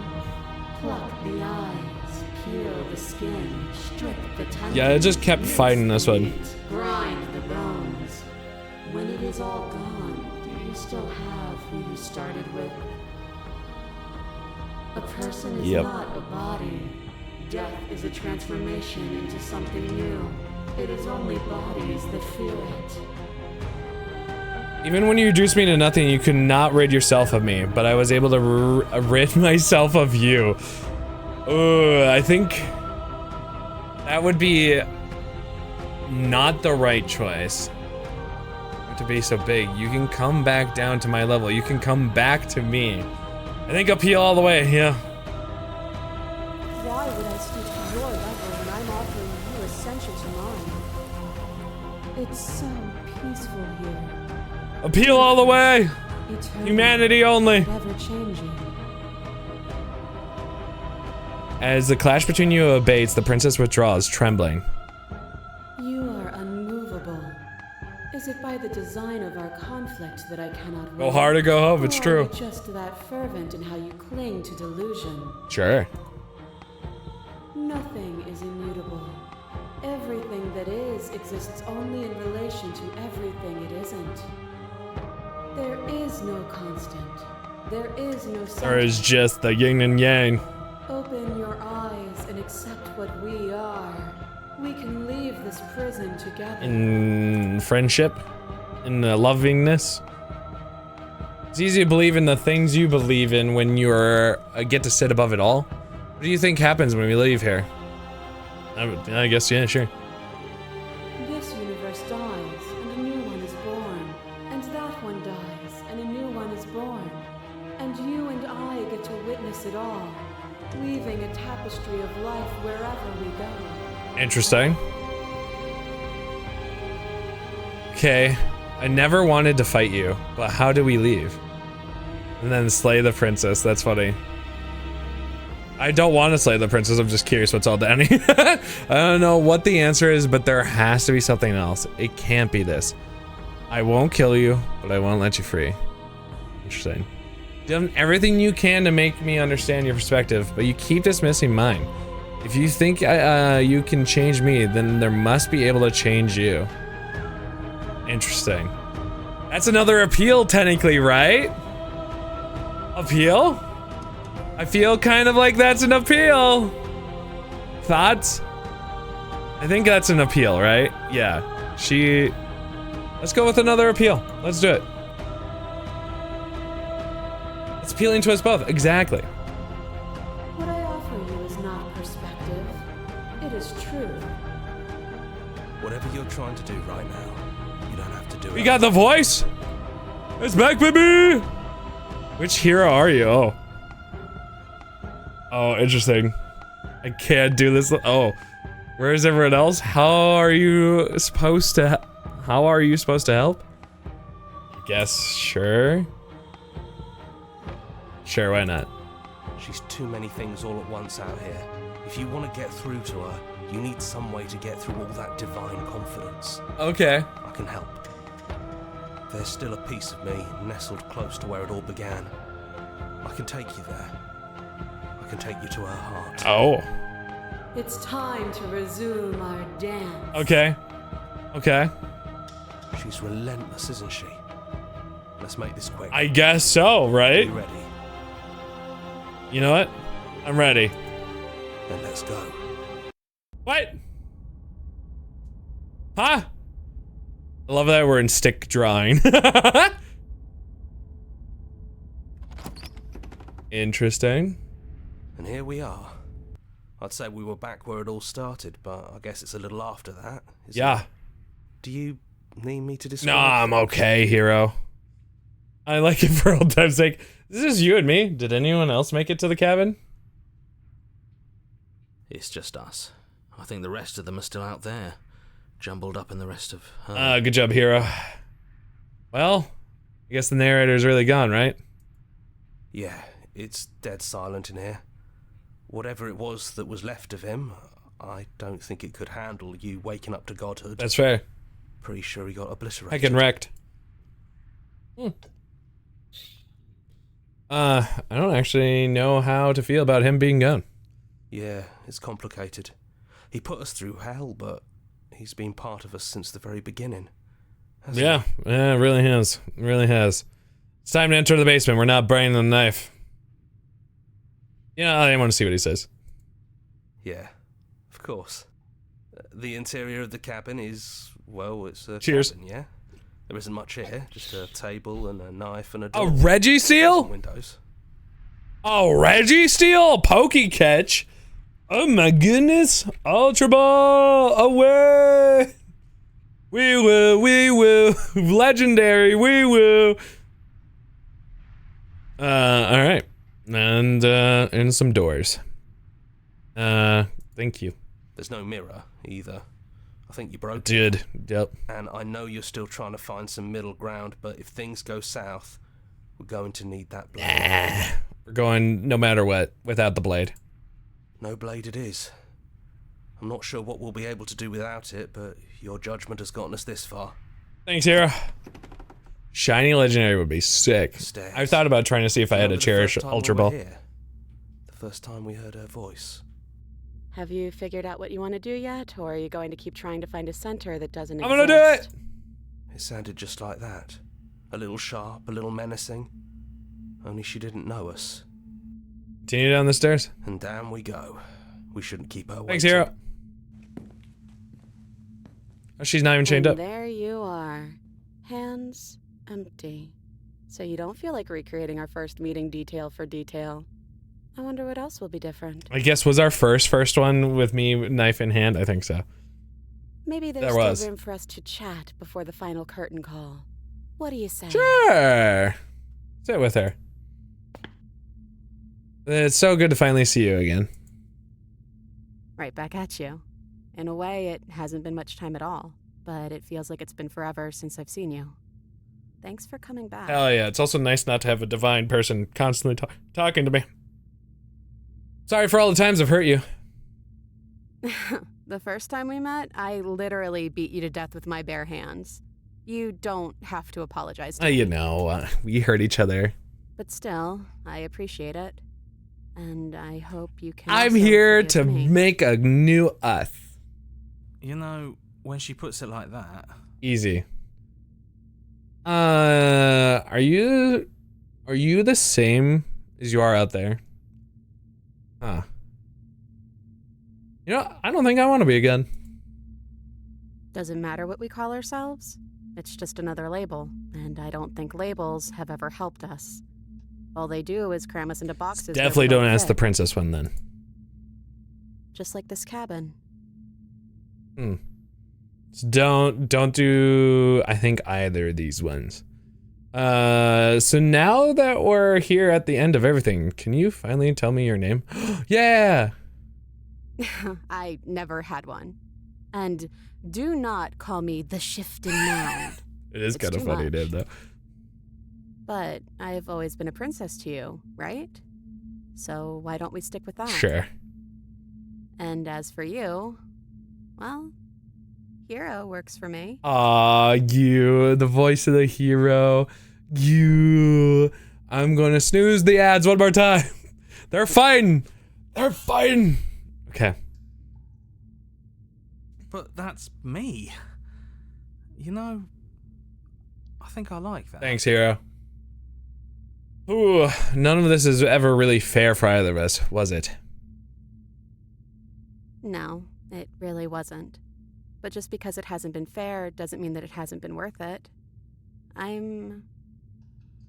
Pluck the eyes, peel the skin, strip the tendons. Yeah, it just kept fighting this one. Grind the bones. When it is all gone, do you still have who you started with? A person is not a body. Death is a transformation into something new. It is only bodies that feel it. Even when you reduced me to nothing, you could not rid yourself of me, but I was able to rid myself of you. I think that would be not the right choice. To be so big, you can come back down to my level. You can come back to me. I think appeal all the way, yeah. Why would I stoop to your level when I'm offering you a essential to mine. It's so peaceful here. Appeal all the way. Eternal, Humanity only. Never changing. As the clash between you abates, the princess withdraws, trembling. You are unmovable. Is it by the design of our conflict that I cannot win? Go hard or go home, it's Or true. Are you just that fervent in how you cling to delusion? Sure. Nothing is immutable. Everything that is exists only in relation to everything it isn't. There is no constant. There is no center. Or is just the yin and yang. Open your eyes and accept what we are. We can leave this prison together. In friendship, in lovingness. It's easy to believe in the things you believe in when you're get to sit above it all. What do you think happens when we leave here? I guess, yeah, sure. This universe dies, and a new one is born. And that one dies, and a new one is born. And you and I get to witness it all, weaving a tapestry of life wherever we go. Interesting. Okay, I never wanted to fight you, but how do we leave? And then slay the princess, that's funny. I don't want to slay the princess, I'm just curious what's all Danny. I don't know what the answer is, but there has to be something else. It can't be this. I won't kill you, but I won't let you free. Interesting. You've done everything you can to make me understand your perspective, but you keep dismissing mine. If you think you can change me, then there must be able to change you. Interesting. That's another appeal, technically, right? Appeal? I feel kind of like that's an appeal. Thoughts? I think that's an appeal, right? Yeah. Let's go with another appeal. Let's do it. It's appealing to us both. Exactly. What I offer you is not perspective. It is truth. Whatever you're trying to do right now, you don't have to do it. We got the voice. It's back, baby. Which hero are you? Oh. Oh, interesting. I can't do this. Oh, where's everyone else? How are you supposed to help? I guess, sure. Sure, why not? She's too many things all at once out here. If you want to get through to her, you need some way to get through all that divine confidence. Okay. I can help. There's still a piece of me nestled close to where it all began. I can take you there. I can take you to her heart. Oh. It's time to resume our dance. Okay. Okay. She's relentless, isn't she? Let's make this quick. I guess so, right? You ready? You know what? I'm ready. Then let's go. What? Huh? I love that we're in stick drawing. Interesting. And here we are. I'd say we were back where it all started, but I guess it's a little after that. Isn't Yeah. it? Do you need me to describe? Nah, I'm okay, hero. I like it for old time's sake. This is you and me. Did anyone else make it to the cabin? It's just us. I think the rest of them are still out there, jumbled up in the rest of her. Good job, hero. Well, I guess the narrator's really gone, right? Yeah, it's dead silent in here. Whatever it was that was left of him, I don't think it could handle you waking up to godhood. That's fair. Pretty sure he got obliterated. Heckin' wrecked. I don't actually know how to feel about him being gone. Yeah, it's complicated. He put us through hell, but he's been part of us since the very beginning. Yeah, it really has. It really has. It's time to enter the basement. We're not burning the knife. Yeah, I didn't want to see what he says. Yeah, of course. The interior of the cabin is, well, it's a Cheers. cabin, yeah? There isn't much here, just a table and a knife and a A door. Reggie seal? Some windows. Oh, Reggie Steel, Pokey Catch. Oh my goodness. Ultra Ball, away. We will. Legendary, we will. Alright. And some doors. Thank you. There's no mirror, either. I think you broke it. Did. Yep. And I know you're still trying to find some middle ground, but if things go south, we're going to need that blade. We're going no matter what, without the blade. No blade it is. I'm not sure what we'll be able to do without it, but your judgment has gotten us this far. Thanks, hero. Shiny legendary would be sick. Stairs. I thought about trying to see if I had a Remember the cherish first time ultra we were ball. here? The first time we heard her voice. Have you figured out what you want to do yet, or are you going to keep trying to find a center that doesn't I'm exist? gonna do it! It sounded just like that. A little sharp, a little menacing. Only she didn't know us. Continue down the stairs. And down we go. We shouldn't keep her waiting. Thanks, hero. Oh, she's not even chained And up. there you are. Hands empty. So you don't feel like recreating our first meeting detail for detail. I wonder what else will be different. I guess was our first one with me knife in hand? I think so. Maybe there's There still was. room for us to chat before the final curtain call. What do you say? Sure. Sit with her. It's so good to finally see you again. Right back at you. In a way, it hasn't been much time at all, but it feels like it's been forever since I've seen you. Thanks for coming back. Hell yeah, it's also nice not to have a divine person constantly talking to me. Sorry for all the times I've hurt you. The first time we met, I literally beat you to death with my bare hands. You don't have to apologize to me. You know, we hurt each other. But still, I appreciate it. And I hope you can. I'm also here to forgive me. make a new us. You know, when she puts it like that, Easy. Are you the same as you are out there? Huh. You know, I don't think I want to be again. Doesn't matter what we call ourselves. It's just another label, and I don't think labels have ever helped us. All they do is cram us into boxes. where we Definitely don't ask the fit. princess one then. Just like this cabin. Don't do I think either of these ones. So now that we're here at the end of everything, can you finally tell me your name? Yeah. I never had one. And do not call me the shifting mound. It is It's kind of too funny much. name though. But I've always been a princess to you, right? So why don't we stick with that? Sure. And as for you, well, hero works for me. Aw, you, the voice of the hero. You. I'm gonna snooze the ads one more time. They're fighting. They're fighting. Okay. but that's me. You know, I think I like that. Thanks, hero. Ooh, none of this is ever really fair for either of us, was it? No, it really wasn't. But just because it hasn't been fair doesn't mean that it hasn't been worth it. I'm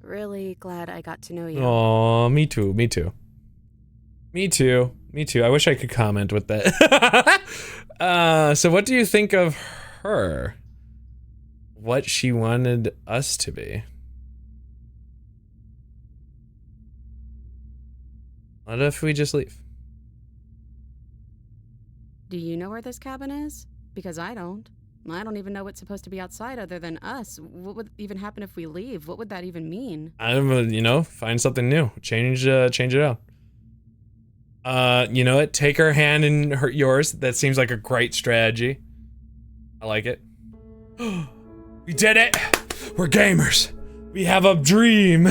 really glad I got to know you. Aw, me too, me too. Me too, me too. I wish I could comment with that. So what do you think of her? What she wanted us to be? What if we just leave? Do you know where this cabin is? Because I don't. I don't even know what's supposed to be outside other than us. What would even happen if we leave? What would that even mean? I don't know, you know, find something new. Change it out. You know what? Take her hand in yours. That seems like a great strategy. I like it. We did it! We're gamers. We have a dream.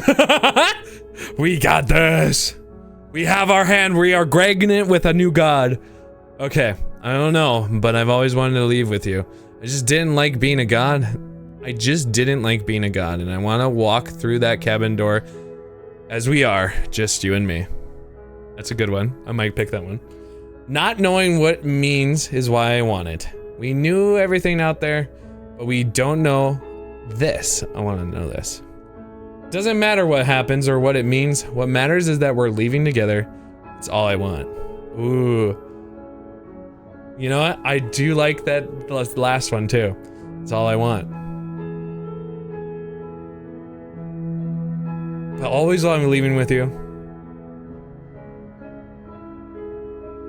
We got this. We have our hand. We are gragging it with a new god. Okay, I don't know, but I've always wanted to leave with you. I just didn't like being a god. I just didn't like being a god, and I want to walk through that cabin door as we are, just you and me. That's a good one. I might pick that one. Not knowing what it means is why I want it. We knew everything out there, but we don't know this. I want to know this. Doesn't matter what happens or what it means. What matters is that we're leaving together. It's all I want. Ooh. You know what? I do like that last one too. It's all I want. But always while I'm leaving with you.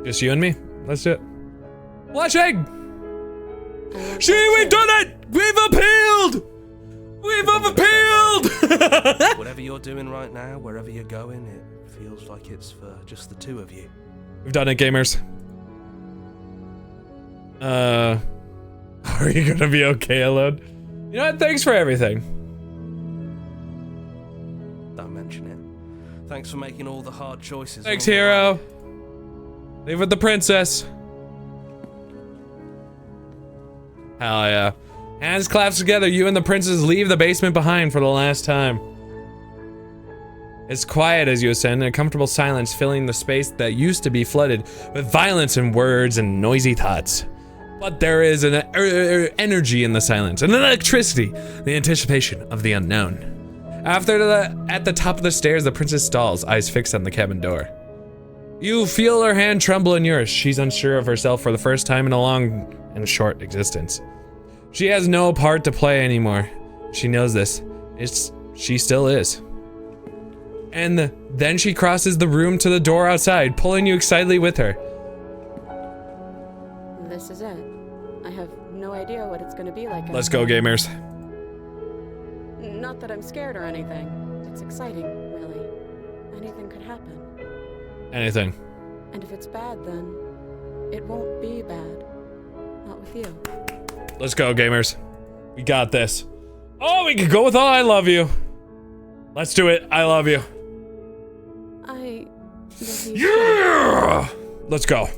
Just you and me. Let's do it. Blushing! We've done it! We've appealed! We've appealed! Whatever you're doing right now, wherever you're going, it feels like it's for just the two of you. We've done it, gamers. Are you gonna be okay alone? You know what? Thanks for everything. Don't mention it. Thanks for making all the hard choices. Thanks, hero. Leave with the princess. Hell yeah. Hands clasped together, you and the princess leave the basement behind for the last time. It's quiet as you ascend, a comfortable silence filling the space that used to be flooded with violence and words and noisy thoughts. But there is an energy in the silence, an electricity, the anticipation of the unknown. At the top of the stairs, the princess stalls, eyes fixed on the cabin door. You feel her hand tremble in yours. She's unsure of herself for the first time in a long and short existence. She has no part to play anymore. She knows this. She still is. And then she crosses the room to the door outside, pulling you excitedly with her. This is it. I have no idea what it's gonna be like. Let's go, gamers. Not that I'm scared or anything. It's exciting, really. Anything could happen. Anything. And if it's bad, then it won't be bad. Not with you. Let's go, gamers. We got this. Oh, we can go with all I love you. Let's do it. I love you. I love you. Yeah! Let's go.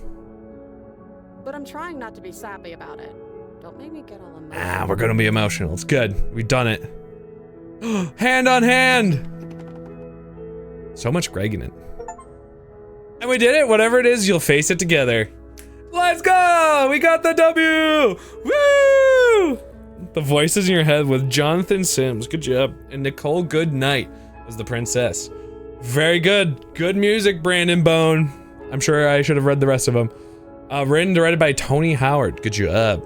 But I'm trying not to be sappy about it. Don't make me get all emotional. We're gonna be emotional. It's good. We've done it. Hand on hand. So much Greg in it. And we did it. Whatever it is, you'll face it together. Let's go! We got the W! Woo! The voices in your head with Jonathan Sims. Good job. And Nicole Goodnight was the princess. Very good. Good music, Brandon Bone. I'm sure I should have read the rest of them. Written and directed by Tony Howard. Good job.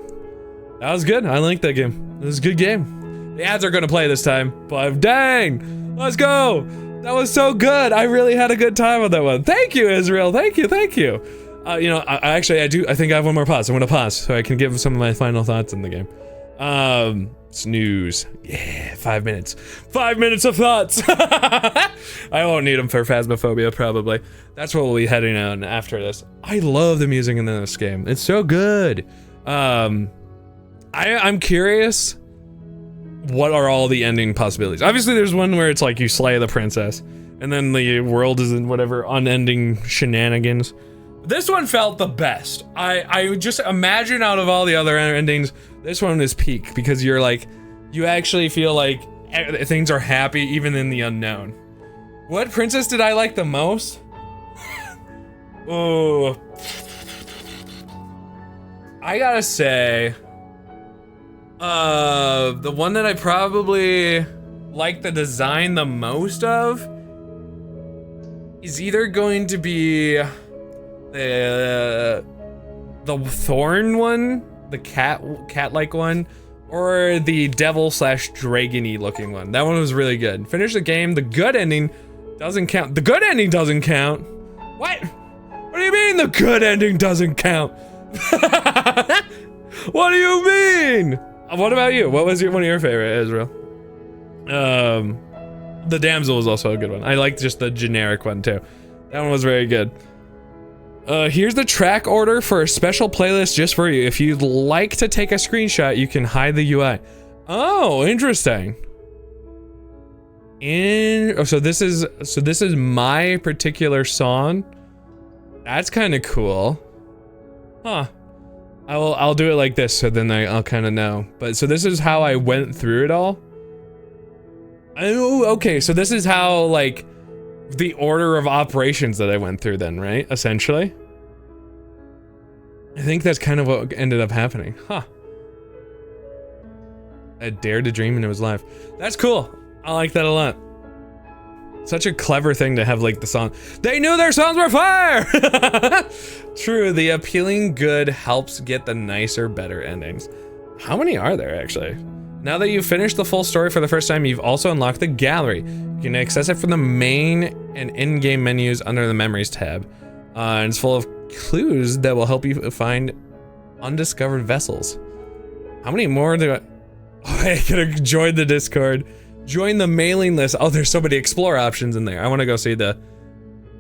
That was good. I liked that game. It was a good game. The ads are gonna play this time, but dang! Let's go! That was so good. I really had a good time with that one. Thank you, Israel. Thank you. Thank you. You know, I think I have one more pause. I'm gonna pause so I can give some of my final thoughts in the game. Snooze. Yeah, 5 minutes. 5 minutes of thoughts. I won't need them for Phasmophobia, probably. That's what we'll be heading on after this. I love the music in this game. It's so good. I'm curious. What are all the ending possibilities? Obviously, there's one where it's like you slay the princess, and then the world is in whatever unending shenanigans. This one felt the best. I just imagine out of all the other endings, this one is peak because you're like, you actually feel like things are happy even in the unknown. What princess did I like the most? Oh, I gotta say, the one that I probably like the design the most of is either going to be the thorn one, the cat-like one, or the devil/dragony looking one. That one was really good. Finish the game. The good ending doesn't count. The good ending doesn't count. What? What do you mean the good ending doesn't count? What do you mean? What about you? What was one of your favorite, Israel? The damsel was also a good one. I liked just the generic one too. That one was very good. Here's the track order for a special playlist just for you. If you'd like to take a screenshot, you can hide the UI. Oh, interesting. So this is my particular song. That's kind of cool. Huh. I'll do it like this, so then I'll kind of know. But so this is how I went through it all. Oh, okay. So this is how, like, the order of operations that I went through then, right? Essentially. I think that's kind of what ended up happening. Huh. I dared to dream and it was live. That's cool. I like that a lot. Such a clever thing to have, like, the song. They knew their songs were fire! True, the appealing good helps get the nicer, better endings. How many are there, actually? Now that you've finished the full story for the first time, you've also unlocked the gallery. You can access it from the main and in-game menus under the Memories tab. And it's full of clues that will help you find undiscovered vessels. How many more do I... Oh, I could have joined the Discord. Join the mailing list. Oh, there's so many explore options in there. I want to go see the...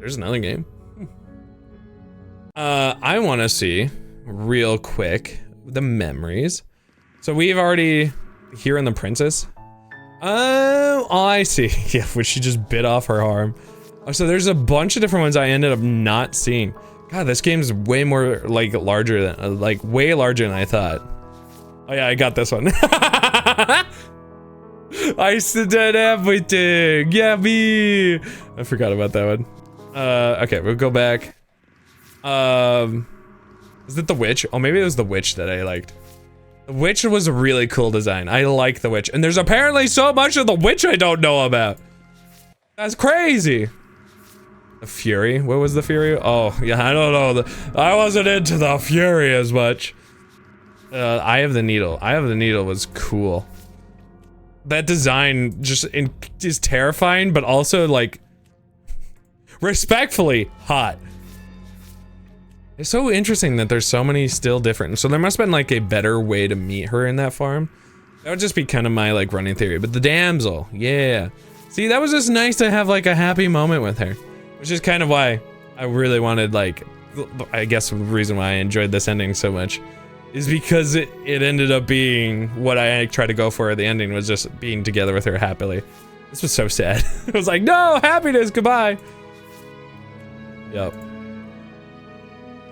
There's another game. I want to see, real quick, the memories. So we've already... Here in the Princess. Oh, I see. Yeah, when she just bit off her arm. Oh, so there's a bunch of different ones I ended up not seeing. God, this game's way more, like, larger than... like, way larger than I thought. Oh yeah, I got this one. I did everything. Yeah, me. I forgot about that one. Okay, we'll go back. Is it the witch? Oh, maybe it was the witch that I liked. The witch was a really cool design. I like the witch, and there's apparently so much of the witch I don't know about. That's crazy. The Fury. What was the Fury? Oh yeah, I don't know. I wasn't into the Fury as much. Eye of the Needle. Eye of the Needle was cool. That design just is terrifying, but also like respectfully hot. It's so interesting that there's so many still different. So there must have been like a better way to meet her in that farm. That would just be kind of my like running theory. But the damsel, yeah. See, that was just nice to have like a happy moment with her, which is kind of why I really wanted, like, I guess the reason why I enjoyed this ending so much is because it ended up being what I tried to go for at the ending, was just being together with her happily. This was so sad. It was like, no, happiness, goodbye. Yep.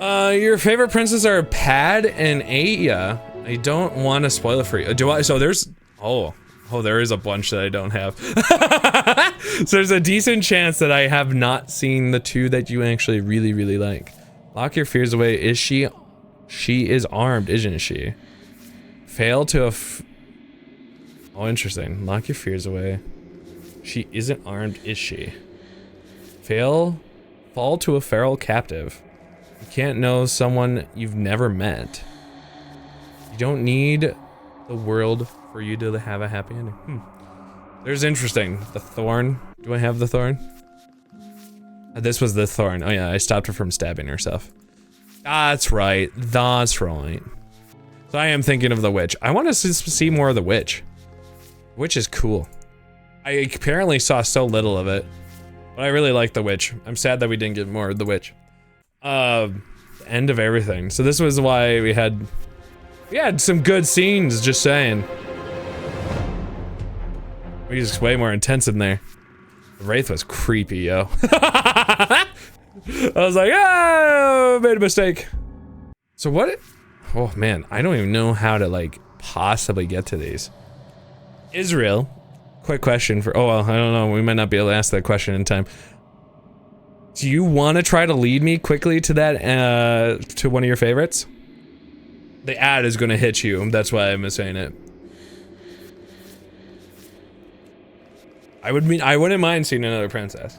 Your favorite princes are Pad and Aya. I don't want to spoil it for you. Do I? So there's, oh, there is a bunch that I don't have. So there's a decent chance that I have not seen the two that you actually really, really like. Lock your fears away. Is she? She is armed, isn't she? Fail to oh, interesting. Lock your fears away. She isn't armed, is she? Fall to a feral captive. You can't know someone you've never met. You don't need the world for you to have a happy ending. There's interesting. The thorn. Do I have the thorn? This was the thorn. Oh yeah, I stopped her from stabbing herself. That's right. That's right. So I am thinking of the witch. I want to see more of the witch. Witch is cool. I apparently saw so little of it, but I really like the witch. I'm sad that we didn't get more of the witch. End of everything. So this was why we had some good scenes, just saying. We just way more intense in there. The Wraith was creepy, yo. I was like, oh, made a mistake. So what? Oh man, I don't even know how to like possibly get to these. Israel, quick question for, oh well, I don't know, we might not be able to ask that question in time. Do you want to try to lead me quickly to that, to one of your favorites? The ad is gonna hit you, that's why I'm saying it. I wouldn't mind seeing another princess.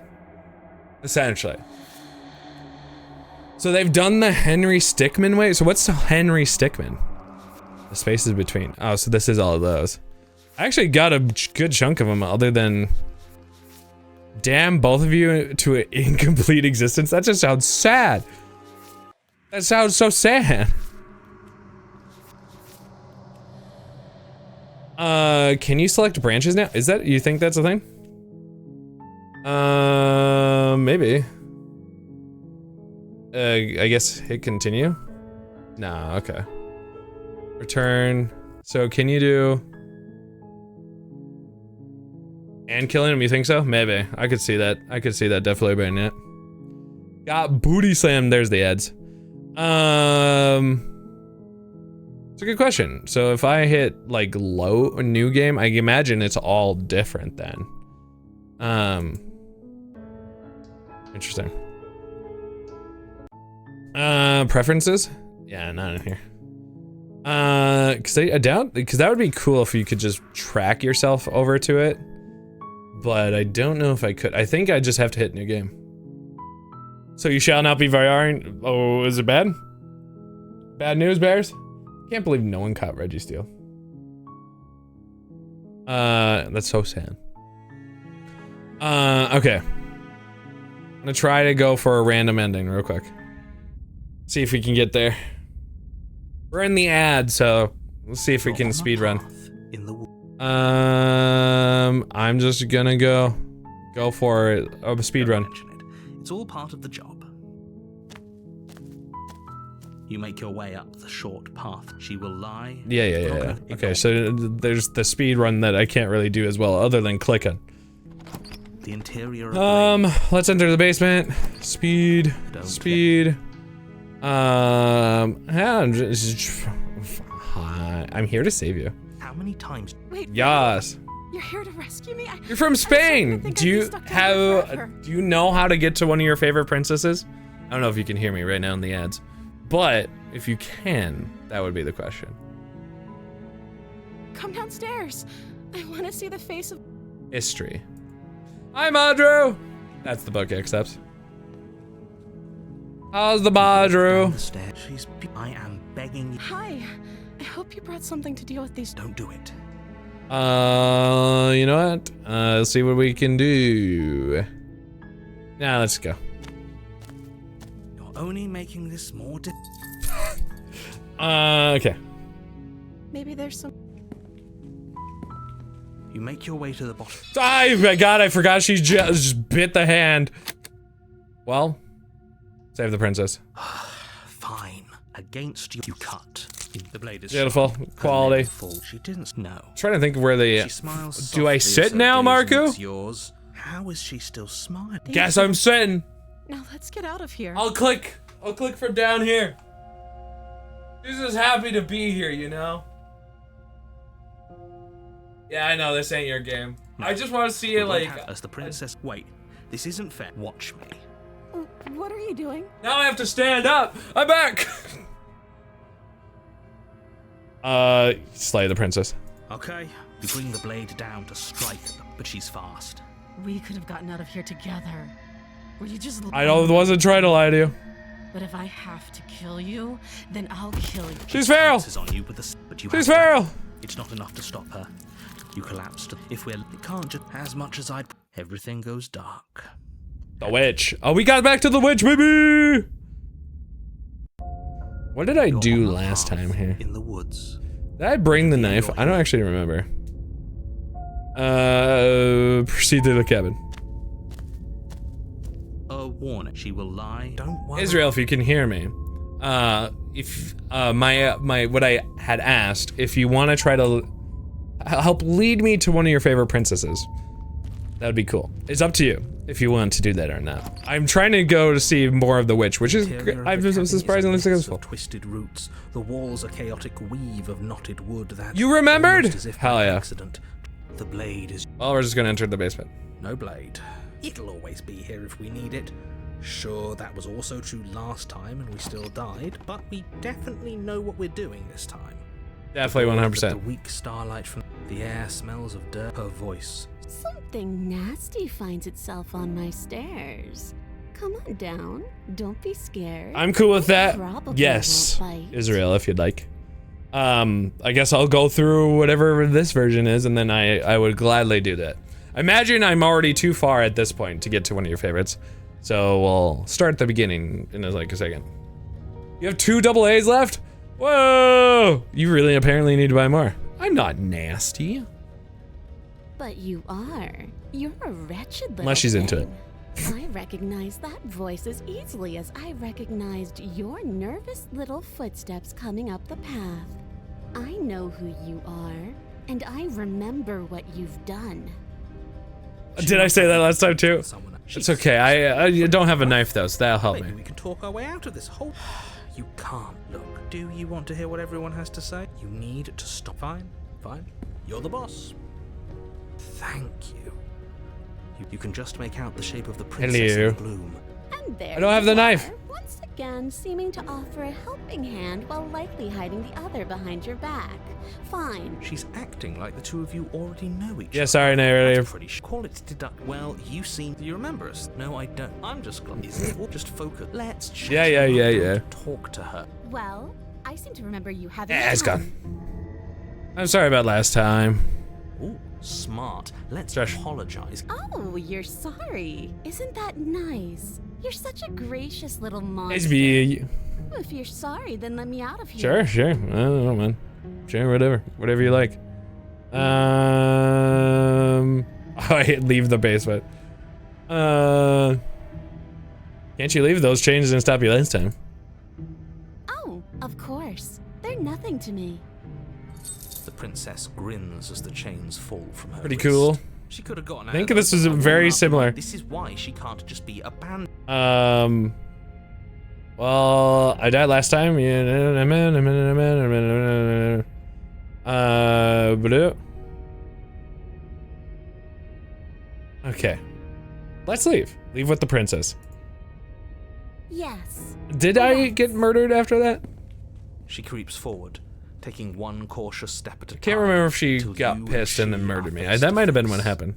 Essentially. So they've done the Henry Stickmin way. So what's the Henry Stickmin? The spaces between. Oh, so this is all of those. I actually got a good chunk of them, other than damn both of you to an incomplete existence. That just sounds sad. That sounds so sad. Can you select branches now? Is that, you think that's a thing? Maybe. I guess hit continue? Nah, okay. Return. So can you do... and killing him, you think so? Maybe. I could see that. I could see that definitely being it. Got booty slammed. There's the ads. It's a good question. So if I hit like low new game, I imagine it's all different then. Interesting. Preferences? Yeah, not in here. Cause I doubt, because that would be cool if you could just track yourself over to it. But I don't know if I could. I think I just have to hit new game. So you shall not be VR. Oh, is it bad? Bad news, bears? Can't believe no one caught Reggie Steele. That's so sad. Okay. I'm gonna try to go for a random ending real quick. See if we can get there. We're in the ad, so Let's see if we You're can on a speed run. path in the I'm just gonna go for it. Oh, speed run. Mention it. It's all part of the job. You make your way up the short path. She will lie. Yeah. Okay, so there's the speed run that I can't really do as well, other than clicking. The interior of the Let's enter the basement. Speed. Don't Speed. I'm here to save you. How many times? Wait, Yas. you're here to rescue me? You're from Spain. Do you know how to get to one of your favorite princesses? I don't know if you can hear me right now in the ads, but if you can, that would be the question. Come downstairs. I want to see the face of. History. Hi, Madru. That's the book accepts. How's the Madru? I am begging you. Hi. I hope you brought something to deal with these. Don't do it. You know what? Let's see what we can do. Now let's go. You're only making this more Okay. Maybe there's some. You make your way to the bottom. My God, I forgot she just bit the hand. Well, save the princess. Fine. Against you, you cut. The blade is Beautiful. sharp. Her Quality. neck full. She didn't know. Trying to think of where She the. smiles Do I softly sit as now, her gaze Marco? meets yours. How is she still smiling? Guess I'm sitting. Now let's get out of here. I'll click from down here. She's just happy to be here, you know? Yeah, I know, this ain't your game. I just want to see it like... As the princess... Wait, this isn't fair. Watch me. What are you doing? Now I have to stand up! I'm back! Slay the princess. Okay, you bring the blade down to strike her, but she's fast. We could have gotten out of here together. Were you just? Wasn't trying to lie to you. But if I have to kill you, then I'll kill you. She's feral! Pounces on you with the, but you She's have feral! It's not enough to stop her. You collapsed. If we're... It can't just... As much as I'd... Everything goes dark. The witch. Oh, we got back to the witch, baby! What did I You're do on a last path time here? In the woods. Did I bring the knife? I don't actually remember. Proceed to the cabin. A warning. She will lie. Don't worry. Israel, if you can hear me, if my what I had asked, if you want to try to help lead me to one of your favorite princesses, that would be cool. It's up to you if you want to do that or not. I'm trying to go to see more of the witch, which is I've been surprisingly successful. Twisted roots. The walls a chaotic weave of knotted wood that. You remembered? Almost as if Hell by yeah. accident. The blade is. Well, we're just gonna enter the basement. No blade. It'll always be here if we need it. Sure, that was also true last time and we still died, but we definitely know what we're doing this time. Definitely 100%. The weak starlight from the air smells of dirt. Her voice. Something nasty finds itself on my stairs. Come on down. Don't be scared. I'm cool with that. Probably Yes, won't bite. Israel, if you'd like. I guess I'll go through whatever this version is, and then I would gladly do that. Imagine I'm already too far at this point to get to one of your favorites, so we'll start at the beginning in like a second. You have 2 double A's left? Whoa! You really apparently need to buy more. I'm not nasty. But you are. You're a wretched little Unless she's into it. thing. I recognize that voice as easily as I recognized your nervous little footsteps coming up the path. I know who you are, and I remember what you've done. Did I say that last time too? Someone. It's okay. I don't have a knife though, so that'll help Maybe me. we can talk our way out of this whole. You can't. Look, do you want to hear what everyone has to say? You need to stop. Fine, fine. You're the boss. Thank you. You can just make out the shape of the princess Hello. in bloom. And there I don't have the you knife. are, once again seeming to offer a helping hand while likely hiding the other behind your back. Fine. She's acting like the two of you already know each Yeah, other. sorry, narrative. That's pretty call it deduct. Well, you seem. Do you remember us? No, I don't. I'm just glad. Just focus. Let's chat. Yeah. Don't talk to her. Well, I seem to remember you having Yeah, it's fun. gone. I'm sorry about last time. Ooh, smart. Let's Josh. apologize. Oh, you're sorry. Isn't that nice? You're such a gracious little monster. It's be. If you're sorry, then let me out of here. Sure. I don't know, man. Sure, whatever you like. I leave the basement. Can't you leave? Those chains didn't stop you last time. Oh, of course. They're nothing to me. The princess grins as the chains fall from her Pretty wrist. cool. She could have gotten out I think of this it, is but very after similar. all, This is why she can't just be abandoned. Well, I died last time. Blue. Okay. Let's leave. Leave with the princess. Yes. Did I get murdered after that? She creeps forward, taking one cautious step at a time. Can't remember if she until got you pissed and then she murdered are me. face That to might have been face. what happened.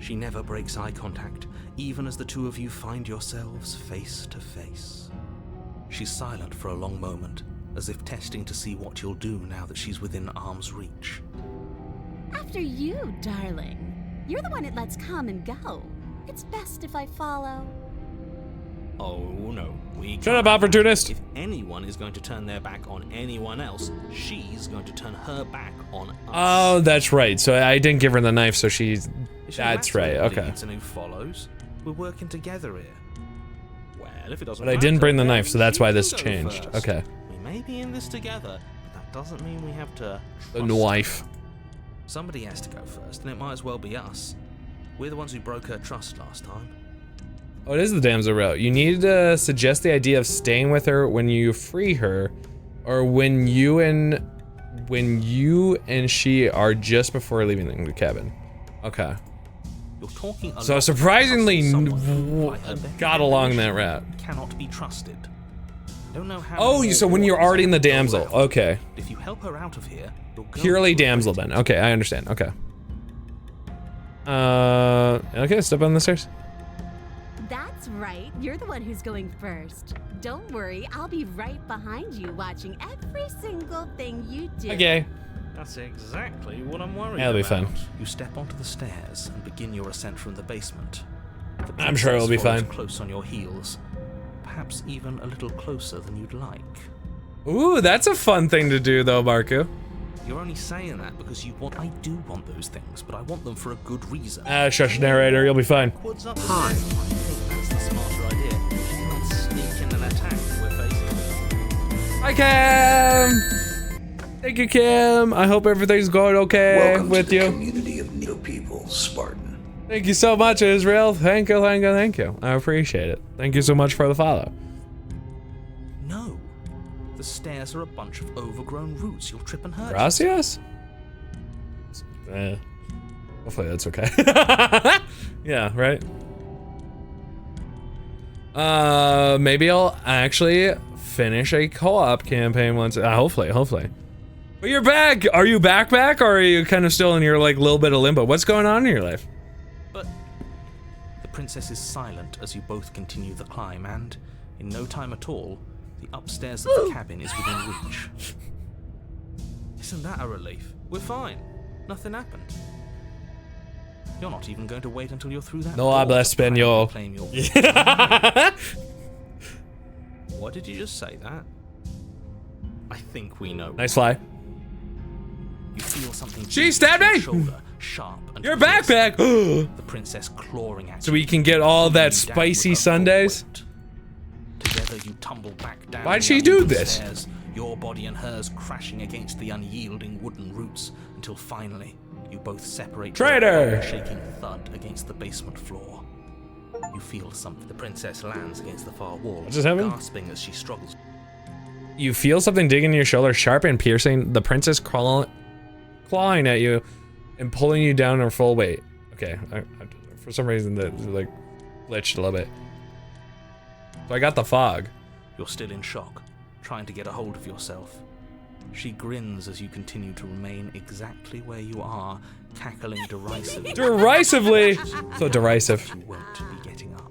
She never breaks eye contact, even as the two of you find yourselves face to face. She's silent for a long moment, as if testing to see what you'll do now that she's within arm's reach. After you, darling. You're the one it lets come and go. It's best if I follow. Oh no, we Shut can't up, have that. opportunist. If anyone is going to turn their back on anyone else, she's going to turn her back on us. Oh, that's right. So I didn't give her the knife, so she's... It shouldn't That's matter right, who okay. leads and who follows. We're working together here. Well, if it doesn't But I didn't bring the matter, knife, so then that's she why can this go changed. first. Okay. We may be in this together, but that doesn't mean we have to The trust knife. her. Somebody has to go first, and it might as well be us. We're the ones who broke her trust last time. Oh, it is the damsel route. You need to suggest the idea of staying with her when you free her, or when you and she are just before leaving the cabin. Okay. You're talking a So lot surprisingly about someone who, by her very got along that definition, route. Cannot be trusted. Don't know how. Oh, many so more when you're wars already in the will go damsel. round. Okay. If you help her out of here, you're going Purely to regret damsel it. then. Okay, I understand. Okay. Okay, step on the stairs. That's right. You're the one who's going first. Don't worry, I'll be right behind you watching every single thing you do. Okay. That's exactly what I'm worried That'll be about. fun. You step onto the stairs and begin your ascent from the basement. The I'm sure it'll be princess follows fine. Close on your heels, perhaps even a little closer than you'd like. Ooh, that's a fun thing to do though, Marco. You're only saying that because you want. I do want those things, but I want them for a good reason. Shush, narrator, you'll be fine. What's up? Hi. I think that's the smarter idea. She might sneak in and attack if we're facing her. Hi, Cam. Thank you, Kim. I hope everything's going okay Welcome with to the you. community of Neato people, Spartan. Thank you so much, Israel. Thank you. I appreciate it. Thank you so much for the follow. No. The stairs are a bunch of overgrown roots. You'll trip and hurt. Gracias? Hopefully that's okay. Yeah, right? Maybe I'll actually finish a co-op campaign once. Hopefully. But you're back! Are you back, or are you kind of still in your, like, little bit of limbo? What's going on in your life? But the princess is silent as you both continue the climb, and in no time at all, the upstairs of the cabin is within reach. Isn't that a relief? We're fine. Nothing happened. You're not even going to wait until you're through that. No door habla to proudly español. claim your What did you just say that? I think we know. Nice fly. You feel something. She deep stabbed in your me! Shoulder, sharp and Your piercing. backpack! The princess clawing at So you, we can get all that pulling you down spicy with her full Sundays? weight. Together you tumble back down. Why'd the she do uneven this? Stairs, your body and hers crashing against the unyielding wooden roots until finally you both separate. Traitor! with a shaking thud against the basement floor. You feel something. The princess lands against the far wall, What just happened? gasping as she struggles. You feel something digging in your shoulder, sharp and piercing. The princess clawing at you and pulling you down her full weight. Okay, for some reason that like glitched a little bit. So I got the fog. You're still in shock, trying to get a hold of yourself. She grins as you continue to remain exactly where you are, cackling derisively. Derisively! So derisive. You won't be getting up.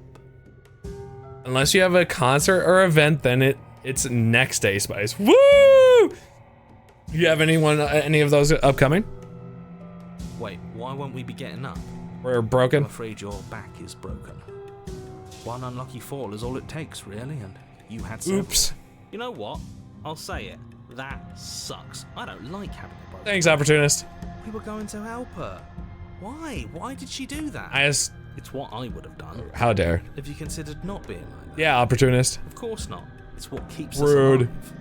Unless you have a concert or event, then it's next day, Spice. Woo! You have any of those upcoming? Wait, why won't we be getting up? Or I'm broken? afraid your back is broken. One unlucky fall is all it takes, really, and you had several. Oops. You know what? I'll say it. That sucks. I don't like having a broken Thanks, opportunist. We were going to help her. Why? Why did she do that? I just... It's what I would have done. How dare. If you considered not being like that. Yeah, opportunist. Of course not. It's what keeps Rude. us alive.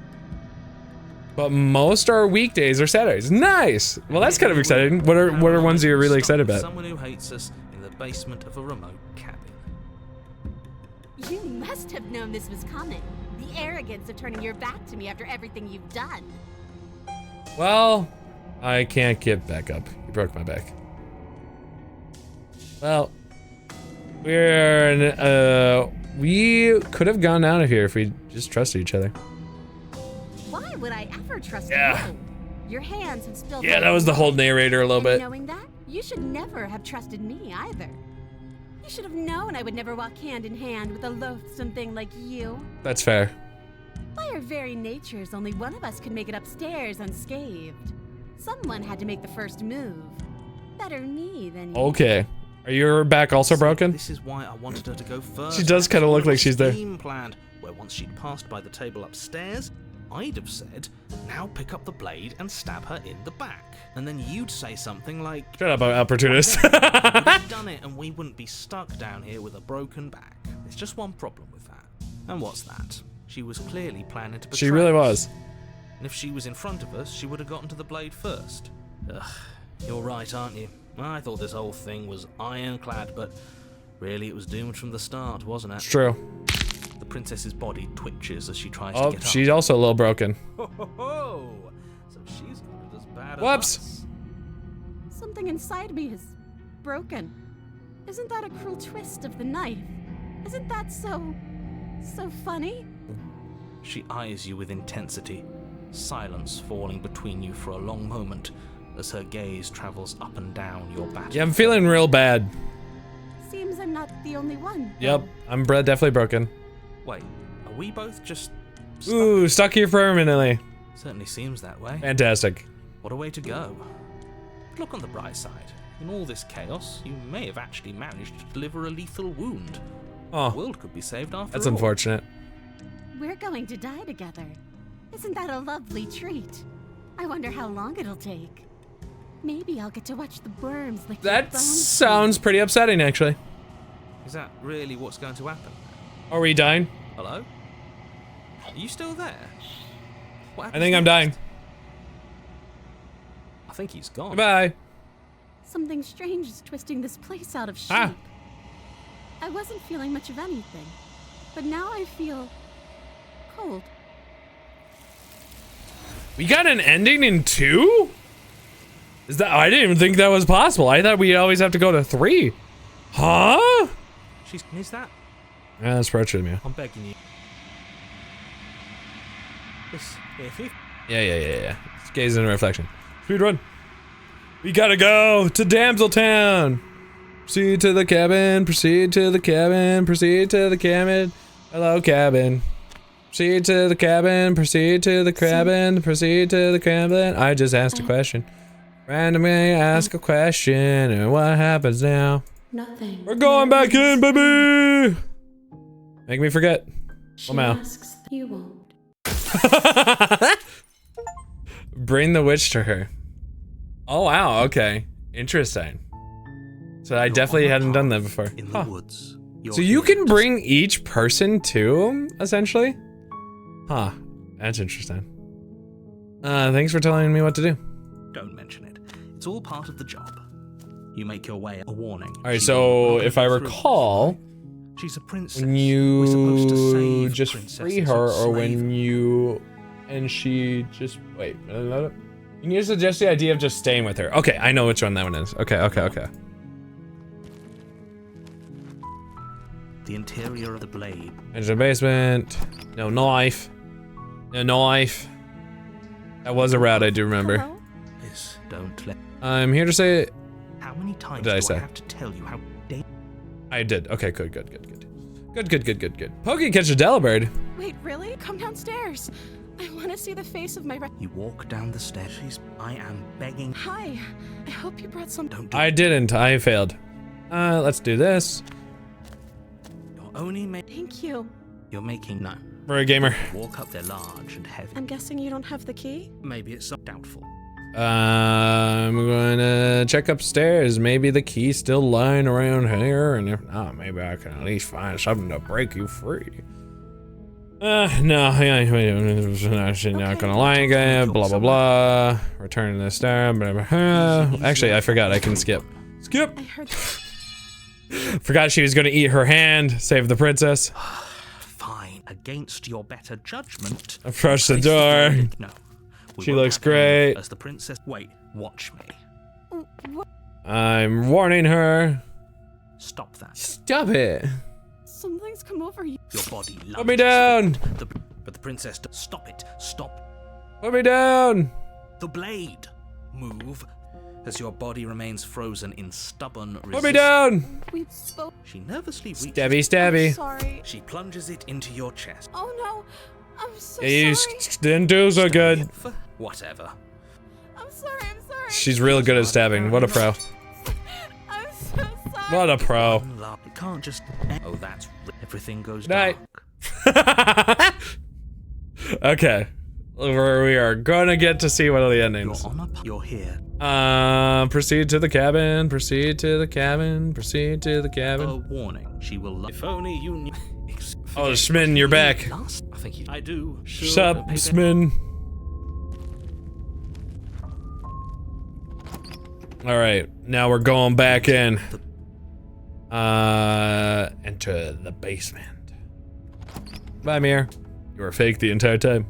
But most are weekdays or Saturdays. Nice! Well, that's kind of exciting. What are ones you're really excited about? Someone who hates us in the basement of a remote cabin. You must have known this was coming. The arrogance of turning your back to me after everything you've done. Well, I can't get back up. You broke my back. Well, we could have gone out of here if we just trusted each other. Why would I ever trust Yeah. you? Your hands have spilled. Yeah, that was the whole narrator a little And bit. knowing that, you should never have trusted me either. You should have known I would never walk hand in hand with a loathsome thing like you. That's fair. By our very natures, only one of us could make it upstairs unscathed. Someone had to make the first move. Better me than you. Okay. Are your back also broken? This is why I wanted her to go first. She does kinda look like she's there. Scheme planned, where once she'd passed by the table upstairs, I'd have said, now pick up the blade and stab her in the back. And then you'd say something like, Shut up, opportunist. we'd have done it and we wouldn't be stuck down here with a broken back. There's just one problem with that. And what's that? She was clearly planning to betray She really us. was. And if she was in front of us, she would have gotten to the blade first. Ugh, you're right, aren't you? I thought this whole thing was ironclad, but really it was doomed from the start, wasn't it? It's true. The princess's body twitches as she tries Oh, to get she's up. also a little broken. Ho, ho, ho. So she's got it as bad Whoops. as us. Something inside me is broken. Isn't that a cruel twist of the knife? Isn't that so funny? She eyes you with intensity, silence falling between you for a long moment as her gaze travels up and down your back. Yeah, I'm feeling real bad. Seems I'm not the only one. Yep, I'm definitely broken. Wait, are we both just stuck? Ooh, stuck here permanently. Certainly seems that way. Fantastic. What a way to go. But look on the bright side. In all this chaos, you may have actually managed to deliver a lethal wound. The Oh, world could be saved after that's all. unfortunate. We're going to die together. Isn't that a lovely treat? I wonder how long it'll take. Maybe I'll get to watch the worms lick your That bones. sounds pretty upsetting, actually. Is that really what's going to happen? Are we dying? Hello? Are you still there? What I happens think I'm next? dying. I think he's gone. Goodbye. Something strange is twisting this place out of shape. Ah. I wasn't feeling much of anything, but now I feel cold. We got an ending in 2? Is that? I didn't even think that was possible. I thought we'd always have to go to 3. Huh? Is that? Yeah, that's frustrating me. I'm begging you. If Yeah. Let's gaze in a reflection. Speed run. We gotta go to Damsel Town. Proceed to the cabin. Proceed to the cabin. Proceed to the cabin. Hello, cabin. Proceed to the cabin. Proceed to the cabin. Proceed to the cabin. I just asked a question. Randomly ask a question, and what happens now? Nothing. We're going back in, baby. Make me forget. She Well, now. asks, you won't. Bring the witch to her. Oh wow, okay. Interesting. So I definitely hadn't done that before. in the Huh. woods. So you can bring each person to him, essentially? Huh. That's interesting. Thanks for telling me what to do. Don't mention it. It's all part of the job. You make your way a warning. Alright, She so will if I through. recall, She's a princess. when We're supposed to you save just princesses free and her, or slave when you and she just wait. You need to suggest the idea of just staying with her. Okay, I know which one that one is. Okay. the interior of the blade. Into the basement. No knife. No knife. That was a route I do remember. Hello? Is don't let. I'm here to say How many times did I do say? I have to tell you how dangerous? I did. Okay, good. Pokey catch a Delibird. Wait, really? Come downstairs. I want to see the face of my You walk down the stairs. I am begging. Hi. I hope you brought some. Don't do I didn't. I failed. Let's do this. You're only Thank you. you're making no. For a gamer. Walk up, they're large and heavy. I'm guessing you don't have the key? Maybe it's so doubtful. I'm going to check upstairs. Maybe the key's still lying around here, and if not, maybe I can at least find something to break you free. No, she's not gonna like it, blah blah blah. Return to the star, blah, blah, blah. Actually, I forgot I can skip. Skip! I heard. Forgot she was gonna eat her hand, save the princess. Fine. Against your better judgment. Approach the door. No. We She won't looks have any great. As the princess. Wait, watch me. I'm warning her. Stop that. Stop it. Something's come over you. Your body loves Put me down. But the princess. Stop it. Stop. Put me down. The blade. Move. As your body remains frozen in stubborn resistance. Put me down. We spoke. She nervously reaches. Stabby, stabby. Sorry. She plunges it into your chest. Oh no. I'm so Yeah, you sorry. didn't do so good. Whatever. I'm sorry. I'm sorry. She's real good at stabbing. What a pro. I'm so sorry. What a pro. You can't just. Oh, that's. Everything goes Night. dark. Okay. We are gonna get to see one of the endings. You're on a. You're here. Proceed to the cabin. Proceed to the cabin. Proceed to the A cabin. warning. She will. If only you knew. Oh, Smin, you're back. Last, I think you. I do. Sure, Sup, Smin? All right, now we're going back in. Enter the basement. Bye, Mir. You were fake the entire time.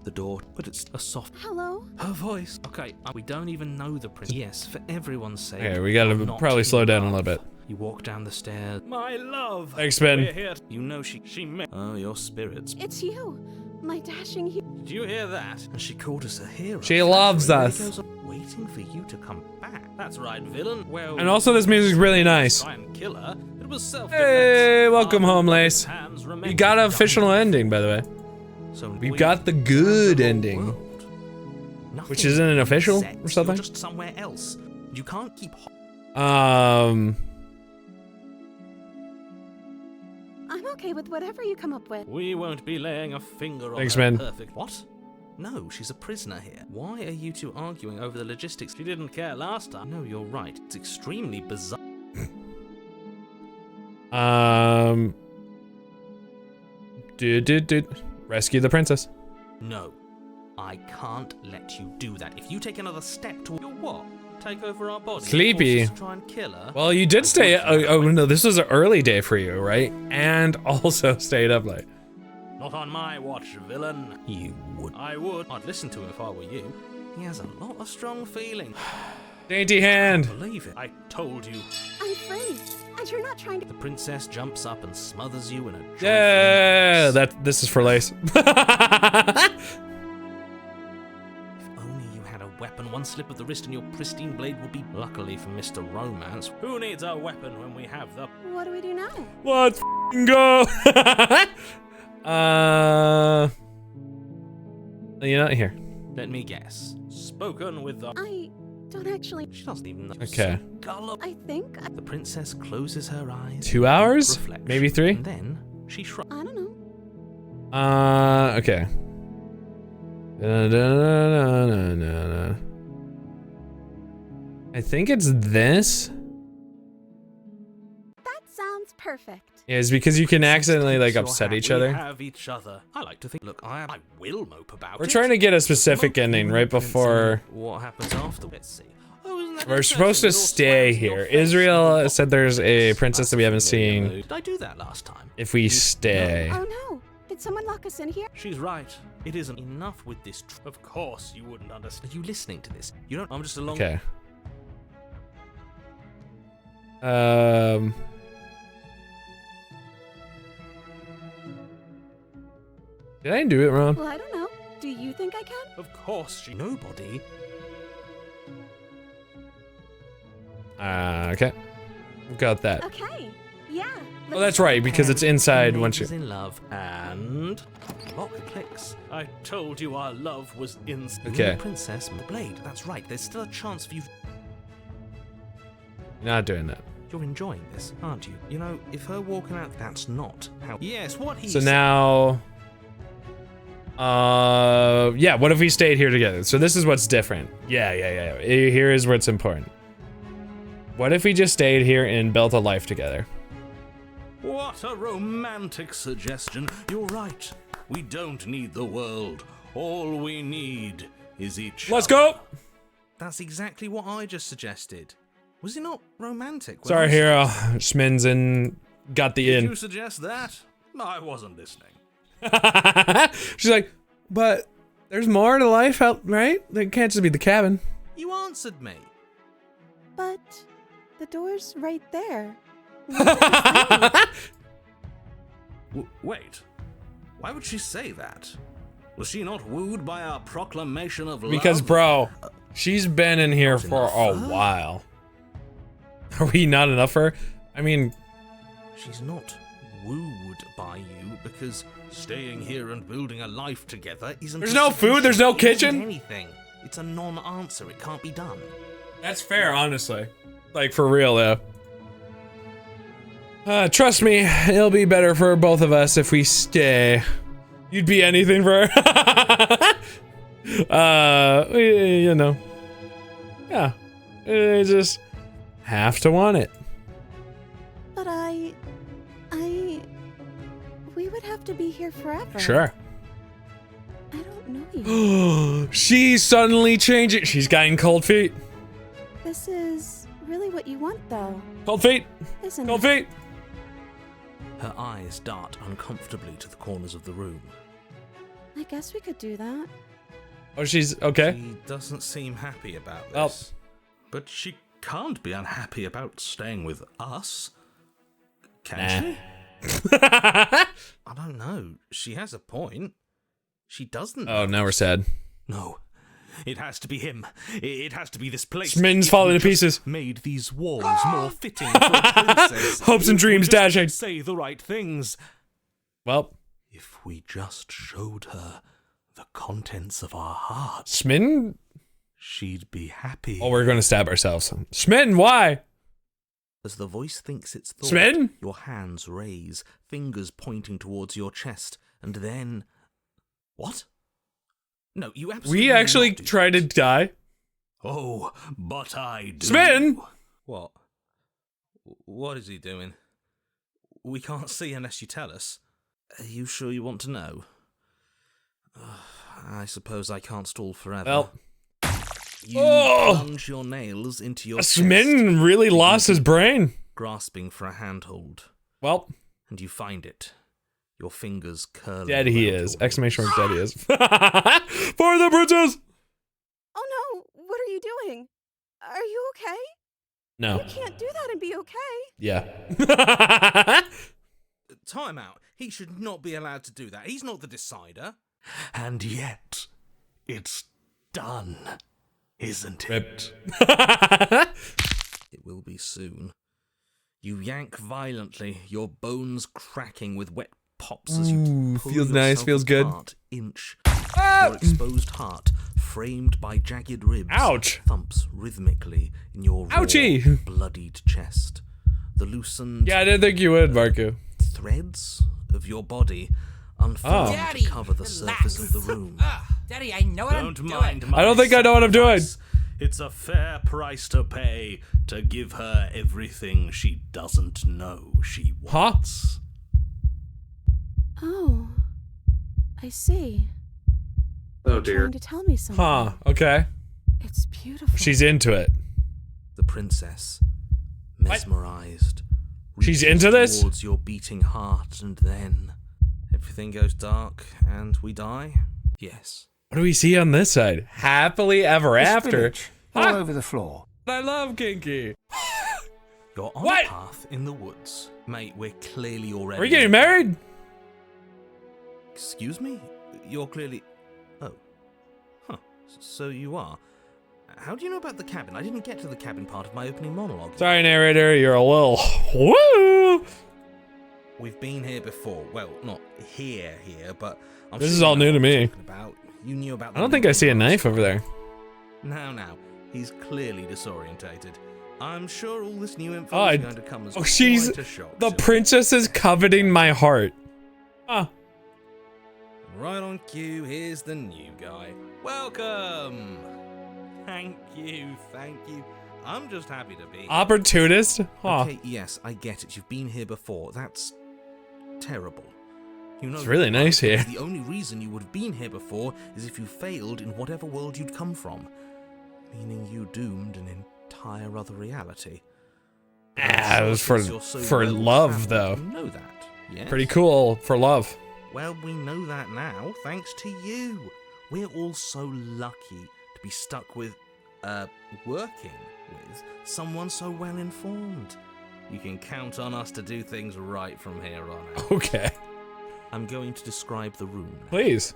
The door, but it's a soft. Hello. Her voice. Okay, we don't even know the prince. Yes, for everyone's sake. Okay, we gotta I'm not probably in slow down a love. little bit. You walk down the stairs. My love. Thanks, Ben. We're here. You know she met. Oh, your spirits. It's you, my dashing hero. Did you hear that? And she called us a hero. She loves Really us. goes on waiting for you to come back. That's right, villain. Well. And also, this music's really nice. Try and kill her. It was self-defense. Hey, welcome Our home, Lace. hands We remain got an dumb. official ending, by the way. So We've got the good ending. Nothing Which isn't an official sets. or something? You're just somewhere else. You can't keep. I'm okay with whatever you come up with. We won't be laying a finger on Thanks, her man. perfect. What? No, she's a prisoner here. Why are you two arguing over the logistics? She didn't care last time. No, you're right. It's extremely bizarre. Rescue the princess. No, I can't let you do that. If you take another step toward what? Take over our body? Sleepy. Force us to try and kill her? Well, you did stay. Oh no, this was an early day for you, right? And also stayed up late. Not on my watch, villain. You would. I would. I'd listen to him if I were you. He has a lot of strong feelings. Dainty hand. Believe it. I told you. I'm free, and you're not trying to. The princess jumps up and smothers you in a joyful Yeah, embrace. this is for Lace. If only you had a weapon, one slip of the wrist and your pristine blade would be. Luckily for Mr. Romance, who needs a weapon when we have the. What do we do now? Let's f***ing go. You're not here. Let me guess. Spoken with the. I don't actually. She doesn't even know. Okay. Gullible. I think. The princess closes her eyes. 2 hours? Reflection, Maybe 3? And then she shrugs. I don't know. Okay. Da-da-da-da-da-da-da. I think it's this. That sounds perfect. Yeah, it's because you can accidentally like You're upset happy. each We other. have each other. I like to think. Look, I will mope about We're it. trying to get a specific ending right before. What happens after? Let's see. Oh, isn't that We're interesting? supposed to It all stay slams in your here. face. Israel said there's a princess that we haven't That's a familiar seen. mood. Did I do that last time? If we stay. Oh no! Did someone lock us in here? She's right. It isn't enough with this. Of course, you wouldn't understand. Are you listening to this? You don't. I'm just along. Okay. Did I do it wrong? Well, I don't know. Do you think I can? Of course, she. Nobody. Okay. Got that. Okay. Yeah. Oh, that's right, because it's inside once you. Is in love and lock clicks. I told you our love was in. Okay. The princess and the blade. That's right. There's still a chance for you. Not doing that. You're enjoying this, aren't you? You know, if her walking out, that's not how. Yes, what he So said. now, yeah, what if we stayed here together? So this is what's different. Yeah. Here is what's important. What if we just stayed here and built a life together? What a romantic suggestion. You're right. We don't need the world. All we need is each Let's other. go! That's exactly what I just suggested. Was it not romantic? when Sorry, I hero. suggested- Schmin's in, got the Did in. you suggest that? I wasn't listening. She's like, but there's more to life out, right? It can't just be the cabin. You answered me. But the door's right there. Wait. Why would she say that? Was she not wooed by our proclamation of love? Because, bro, she's been in here for a while. Are we not enough for her? I mean, She's not wooed by you because staying here and building a life together isn't. There's a no food, solution. there's no It isn't kitchen. Anything. It's a non-answer. It can't be done. that's fair, honestly. Like, for real, though. Trust me, it'll be better for both of us if we stay. You'd be anything for her. You know. Yeah. You just have to want it. But we would have to be here forever. Sure. I don't know you. She's suddenly changing. She's getting cold feet. This is really what you want, though, Cold feet. isn't Cold it? feet. Her eyes dart uncomfortably to the corners of the room. I guess we could do that. Oh, she's okay. She doesn't seem happy about Oh. this. But she can't be unhappy about staying with us. Can she? I don't know. She has a point. She doesn't. Oh, now we're sad. No. It has to be him. It has to be this place. Smin's If falling we to just pieces. Made these walls more fitting for a princess. Hopes and If we dreams just dashing. Say the right things. Well, If we just showed her the contents of our hearts, Schmin. she'd be happy. Oh, we're gonna stab ourselves. Schmin, why? As the voice thinks its thought, Sven? your hands raise, fingers pointing towards your chest, and then... What? No, you absolutely We actually not do tried to that. die. Oh, but I do. Sven! What? What is he doing? We can't see unless you tell us. Are you sure you want to know? I suppose I can't stall forever. Well, you Oh! plunge your nails into your chest, Schmin really lost his brain. grasping for a handhold, Well, and you find it. Your fingers curling. dead he around is. your Exclamation waist. mark, dead he is. For the princess! Oh no! What are you doing? Are you okay? No. You can't do that and be okay. Yeah. Time out. He should not be allowed to do that. He's not the decider. And yet, it's done, isn't it? It will be soon. You yank violently, your bones cracking with wet pops as you Ooh, pull feels nice, yourself feels good. apart, inch. Your exposed heart, framed by jagged ribs, Ouch. thumps rhythmically in your raw, Ouchie. bloodied chest. The loosened Yeah, I didn't think you would, Marku. threads of your body unfold Oh. to cover the surface of the room. Daddy, I know what I'm Don't doing. mind my I don't think I know what I'm doing. sacrifice. It's a fair price to pay to give her everything she doesn't know she Huh? wants. Oh, I see. Oh You're dear. trying to tell me something. Huh, okay. It's beautiful. She's into it. The princess, mesmerized, She's reaches into this? towards your beating heart, and then everything goes dark and we die. Yes. What do we see on this side? Happily ever after. Spinach all Huh? over the floor. I love Kinky. You're on What? a path in the woods, mate. We're clearly already. Are we getting married? Excuse me? You're clearly... Oh. Huh. So you are. How do you know about the cabin? I didn't get to the cabin part of my opening monologue. Sorry, narrator, you're a little... Woo! We've been here before. Well, not here, but... I'm This sure is you all know new to what I'm me. talking About. You knew about I don't think I see a knife over there. Now. He's clearly disorientated. I'm sure all this new info is going to come as she's quite a shock. the princess is coveting my heart. Huh. Right on cue, here's the new guy. Welcome! Thank you. I'm just happy to be here. Opportunist? Huh. Okay, yes, I get it. You've been here before. That's terrible. You know, It's really nice here. The only reason you would have been here before is if you failed in whatever world you'd come from. Meaning you doomed an entire other reality. It was for love, though. You know that, yes? Pretty cool for love. Well, we know that now, thanks to you. We're all so lucky to be stuck with, working with someone so well informed. You can count on us to do things right from here on out. Okay. I'm going to describe the room now. Please.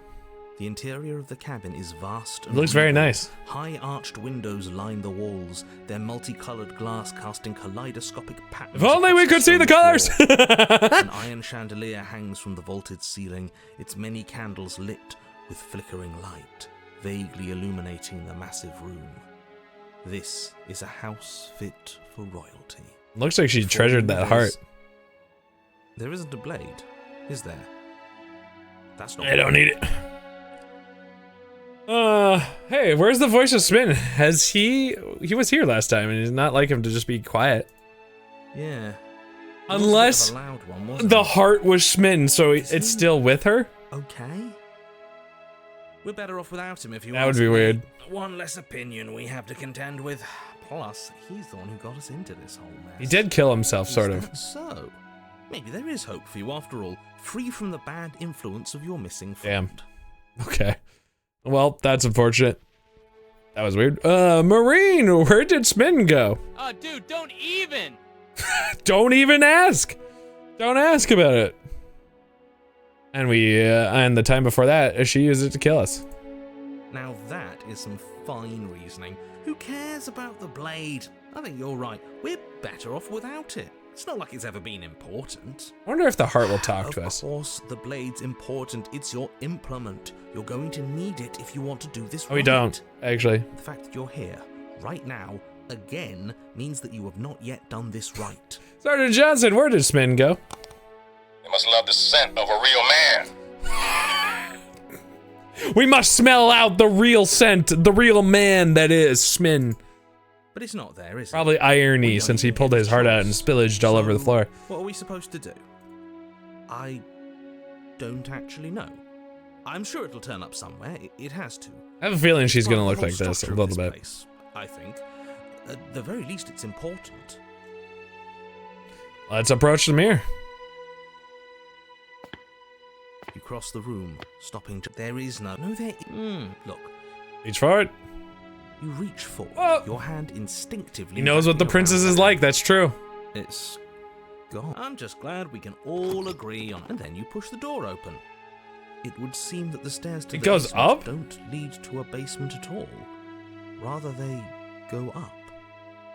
The interior of the cabin is vast and It looks very regal. nice. High arched windows line the walls, their multicolored glass casting kaleidoscopic patterns. If only we across could see the stone colors! floor. An iron chandelier hangs from the vaulted ceiling, its many candles lit with flickering light, vaguely illuminating the massive room. This is a house fit for royalty. Looks like she Before treasured you that heart. There isn't a blade, is there? That's not. I don't need it. Hey, where's the voice of Smitten? Has he was here last time and it's not like him to just be quiet. Yeah. Unless It was a bit of a loud one, wasn't the it? heart was Smitten, so it's still with her? Okay. We're better off without him if you That would ask be me. weird. One less opinion we have to contend with. Plus, he's the one who got us into this whole mess. He did kill himself, sort Is of. that so? Maybe there is hope for you after all, free from the bad influence of your missing friend. Damn. Okay. Well, that's unfortunate. That was weird. Marine, where did Smitten go? Oh, dude, don't even! Don't even ask! Don't ask about it. And and the time before that, she used it to kill us. Now that is some fine reasoning. Who cares about the blade? I think you're right. We're better off without it. It's not like it's ever been important. I wonder if the heart will talk to us. Of course, the blade's important. It's your implement. You're going to need it if you want to do this right. Oh, we don't, actually. The fact that you're here, right now, again, means that you have not yet done this right. Sergeant Johnson, where did Smitten go? You must love the scent of a real man. We must smell out the real scent, the real man that is Smitten. But it's not there, is it? Probably irony, since he pulled his heart out and spillaged all over the floor. What are we supposed to do? I don't actually know. I'm sure it'll turn up somewhere. It has to. I have a feeling she's gonna Well, look the like whole this a structure of little this bit. place, I think. At the very least, it's important. Let's approach the mirror. You cross the room, stopping. There is no. No, there. Look. Reach forward. You reach forward. Oh. Your hand instinctively. He knows what the wrapping princess around is her like, hand. that's true. It's gone. I'm just glad we can all agree on. And then you push the door open. It would seem that the stairs to It the goes basement up? don't lead to a basement at all. Rather, they go up.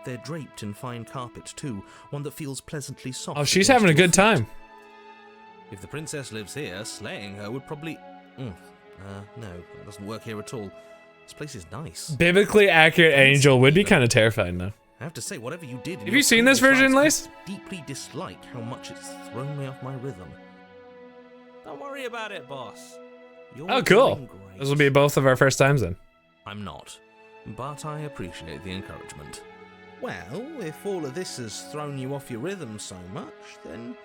They're draped in fine carpet too, one that feels pleasantly soft. Oh, she's against having a your good feet. time. If the princess lives here, slaying her would probably. No, that doesn't work here at all. This place is nice. Biblically accurate angel would be kind of terrifying, though. I have to say, whatever you did. in Have your you seen this previous version, lives, Lace? I deeply dislike how much it's thrown me off my rhythm. Don't worry about it, boss. You're Oh, cool. doing great. This will be both of our first times then. I'm not, but I appreciate the encouragement. Well, if all of this has thrown you off your rhythm so much, then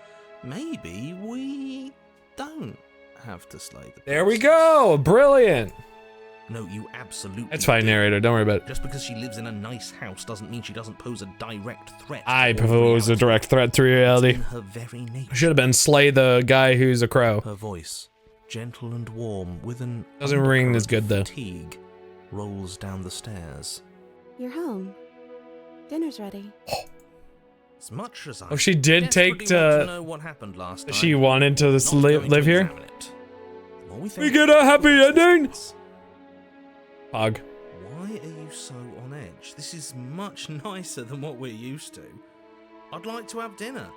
maybe we don't have to slay the There we princess. go! Brilliant! No, you absolutely. It's fine, did. narrator, don't worry about it. Just because she lives in a nice house doesn't mean she doesn't pose a direct threat. I to propose a reality. direct threat to It's reality. in her very nature. Should have been slay the guy who's a crow. Her voice, gentle and warm, with an Doesn't ring as undercurrent good, of though. Fatigue, rolls down the stairs. You're home. Dinner's ready. As much as I Oh, she did take desperately want to... know what happened last time, She wanted to not going to live here? examine it. The more we We think get about a happy it, ending? Pog. Why are you so on edge? This is much nicer than what we're used to. I'd like to have dinner.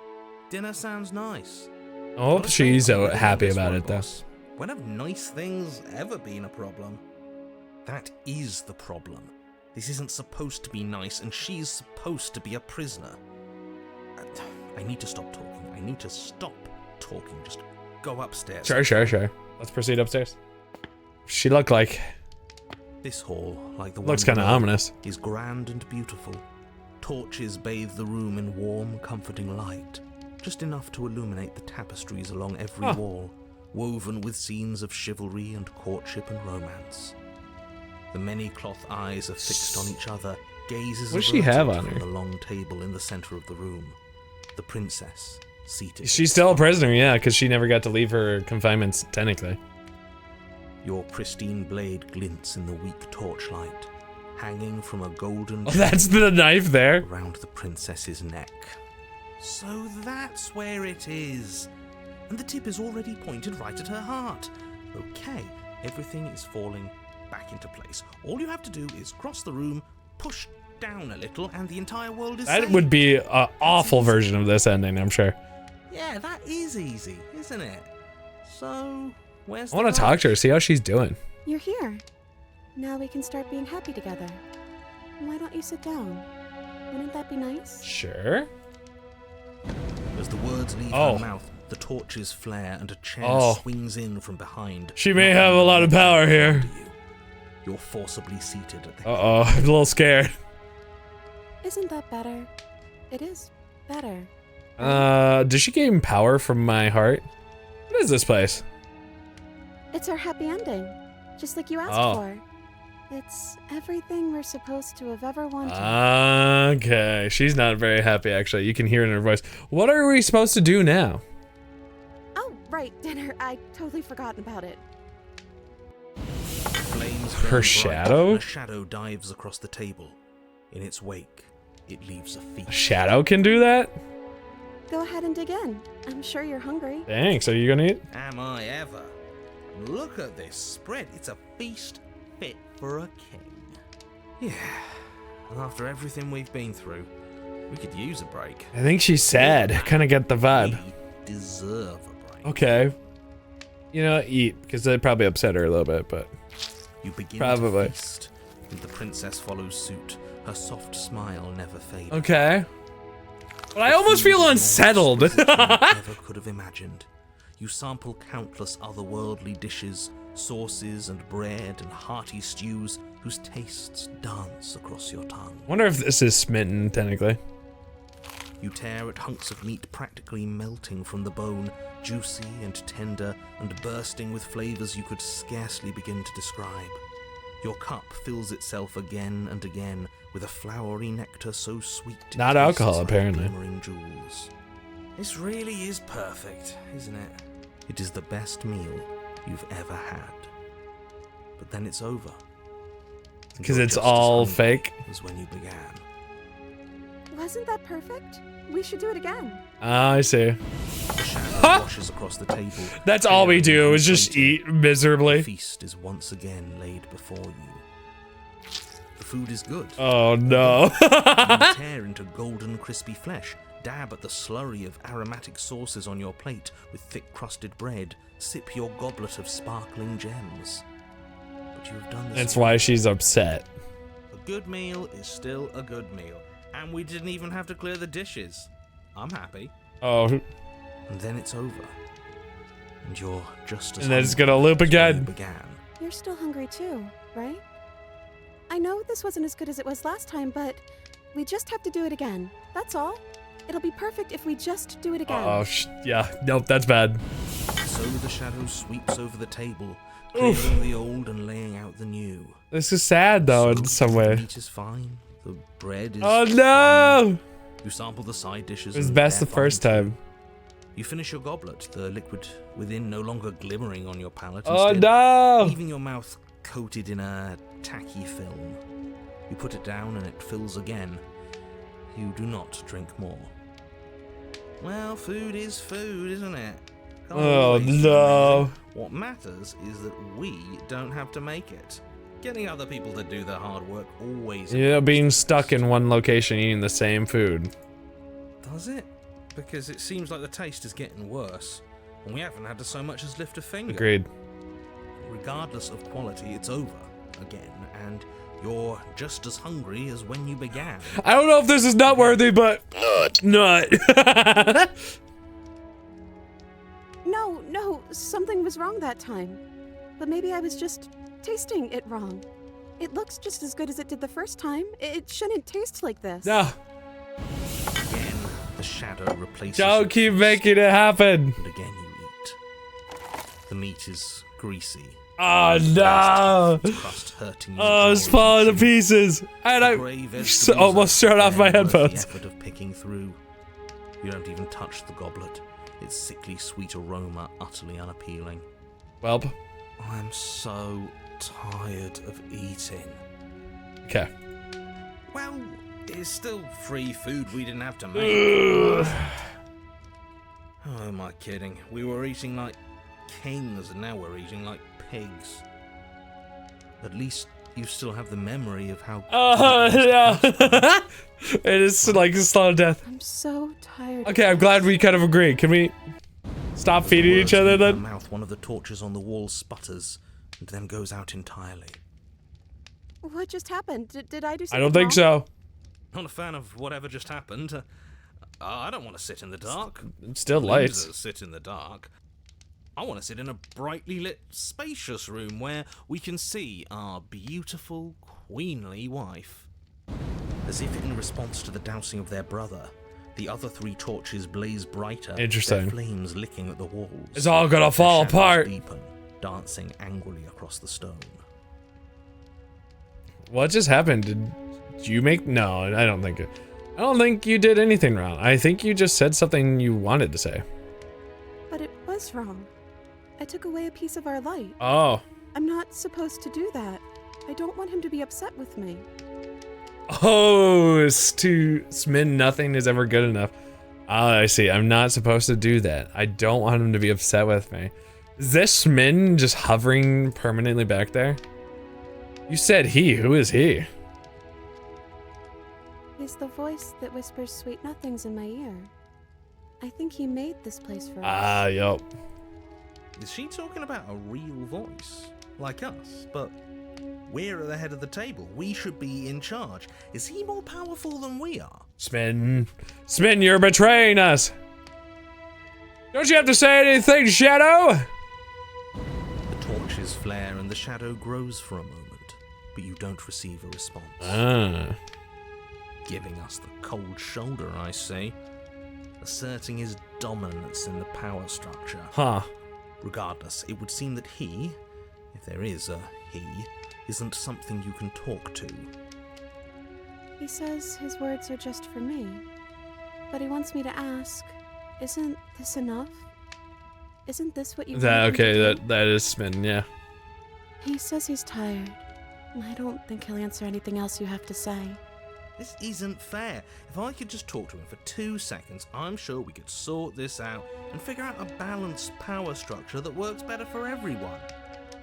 Dinner sounds nice. I hope Gotta she's say, I'm so with you happy on this about one, it, though. boss. When have nice things ever been a problem? That is the problem. This isn't supposed to be nice, and she's supposed to be a prisoner. I need to stop talking. I need to stop talking. Just go upstairs. Sure. Let's proceed upstairs. She looked like... This hall, like the Looks one kind of below, ominous. is grand and beautiful. Torches bathe the room in warm, comforting light, just enough to illuminate the tapestries along every wall, woven with scenes of chivalry and courtship and romance. The many cloth eyes are fixed on each other, gazes What does she have on from her? the long table in the center of the room. The princess, seated. She's still a prisoner, yeah, because she never got to leave her confinements, technically. Your pristine blade glints in the weak torchlight, hanging from a golden Oh, that's the knife there? around the princess's neck. So that's where it is. And the tip is already pointed right at her heart. Okay, everything is falling back into place. All you have to do is cross the room, push down a little, and the entire world is That saved. would be an awful version of this ending, I'm sure. Yeah, that is easy, isn't it? So, where's I want to talk to her, see how she's doing. You're here. Now we can start being happy together. Why don't you sit down? Wouldn't that be nice? Sure. As the words leave Oh. her mouth, the torches flare and a chair Oh. swings in from behind. She may have a lot of power here. You're forcibly seated at the Uh-oh, I'm a little scared. Isn't that better? It is better. Does she gain power from my heart? What is this place? It's our happy ending, just like you asked Oh. for. It's everything we're supposed to have ever wanted. Okay, she's not very happy, actually. You can hear it in her voice. What are we supposed to do now? Oh, right, dinner. I totally forgotten about it. Flames Her burn bright, shadow? and a shadow dives across the table. In its wake, it leaves a A feast. shadow can do that? Go ahead and dig in. I'm sure you're hungry. Thanks, are you gonna eat? Am I ever? Look at this spread. It's a feast fit for a king. Yeah. And after everything we've been through, we could use a break. I think she's sad. Kinda get the vibe. We deserve a break. Okay. You know, eat, because that probably upset her a little bit, but... You begin Probably. to feast, and the princess follows suit. Her soft smile never fades. Okay. But I almost feel unsettled. Never could have imagined. You sample countless otherworldly dishes, sauces and bread and hearty stews whose tastes dance across your tongue. Wonder if this is smitten, technically. You tear at hunks of meat practically melting from the bone, juicy and tender and bursting with flavors you could scarcely begin to describe. Your cup fills itself again and again with a flowery nectar so sweet it Not tastes alcohol, like apparently. glimmering jewels. This really is perfect, isn't it? It is the best meal you've ever had. But then it's over. And Because you're it's just as all hungry fake. as when you began. Wasn't that perfect? We should do it again. Ah, I see. The shadow washes across the table. That's all we do, clearing is just and eat The miserably. feast is once again laid before you. The food is good. Oh no. You tear into golden crispy flesh, dab at the slurry of aromatic sauces on your plate with thick crusted bread, sip your goblet of sparkling gems. But you have done this. That's why she's upset. A good meal is still a good meal, and we didn't even have to clear the dishes. I'm happy. Oh, and And then it's over. And you're just as then it's hungry gonna loop as when you again. began. You're still hungry too, right? I know this wasn't as good as it was last time, but we just have to do it again. That's all. It'll be perfect if we just do it again. Oh, yeah. Nope, that's bad. So the shadow sweeps over the table, Oof. clearing the old and laying out the new. This is sad, though, in some The way. meat is fine. The bread is Oh fine. no! You sample the side dishes. It was and best the they're first fine too. time. You finish your goblet, the liquid within no longer glimmering on your palate. Oh instead no! leaving your mouth coated in a tacky film. You put it down and it fills again. You do not drink more. Well, food is food, isn't it? Can't Oh always be no! amazing. What matters is that we don't have to make it. Getting other people to do the hard work always Yeah, being stuck in one location eating the same food. does it? Because it seems like the taste is getting worse, and we haven't had to so much as lift a finger. Agreed. Regardless of quality, it's over again, and You're just as hungry as when you began. I don't know if this is nut worthy, but nut. No, something was wrong that time. But maybe I was just tasting it wrong. It looks just as good as it did the first time. It shouldn't taste like this. No. Again, the shadow replaces Don't your keep feast, making it happen. and again you eat. The meat is greasy. Oh no! Its crust hurting you. Oh, it's falling to pieces, and I almost shut off my headphones. The effort of picking through. You don't even touch the goblet. Its sickly sweet aroma utterly unappealing. Welp. I'm so tired of eating. Okay. Well, it's still free food we didn't have to make. Oh, am I kidding? We were eating like kings, and now we're eating like pigs. At least you still have the memory of how. Yeah. It is like a slow death. I'm so tired. Okay, I'm glad we kind of agree. Can we stop feeding each other then? Mouth, one of the torches on the wall sputters and then goes out entirely. What just happened? Did I do something I don't think wrong? so. Not a fan of whatever just happened. I don't want to sit in the dark. It's still lights. Losers sit in the dark. I want to sit in a brightly lit, spacious room where we can see our beautiful, queenly wife. As if in response to the dousing of their brother, the other 3 torches blaze brighter. Interesting. Their flames licking at the walls. It's all gonna Their fall shadows apart. Deepen, dancing angrily across the stone. What just happened? Did you make? No, I don't think. I don't think you did anything wrong. I think you just said something you wanted to say. But it was wrong. I took away a piece of our light. Oh. I'm not supposed to do that. I don't want him to be upset with me. Oh, it's to Smin, nothing is ever good enough. Oh, I see. I'm not supposed to do that. I don't want him to be upset with me. Is this Smin just hovering permanently back there? You said he. Who is he? He's the voice that whispers sweet nothings in my ear. I think he made this place for us. Ah, yup. Is she talking about a real voice? Like us, but we're at the head of the table. We should be in charge. Is he more powerful than we are? Smin, you're betraying us. Don't you have to say anything, Shadow? The torches flare and the shadow grows for a moment, but you don't receive a response. Ah. Giving us the cold shoulder, I say. Asserting his dominance in the power structure. Huh. Regardless, it would seem that he, if there is a he, isn't something you can talk to. He says his words are just for me. But he wants me to ask, isn't this enough? Isn't this what you want him to do? that is Smin, yeah. He says he's tired. I don't think he'll answer anything else you have to say. This isn't fair. If I could just talk to him for 2 seconds, I'm sure we could sort this out and figure out a balanced power structure that works better for everyone.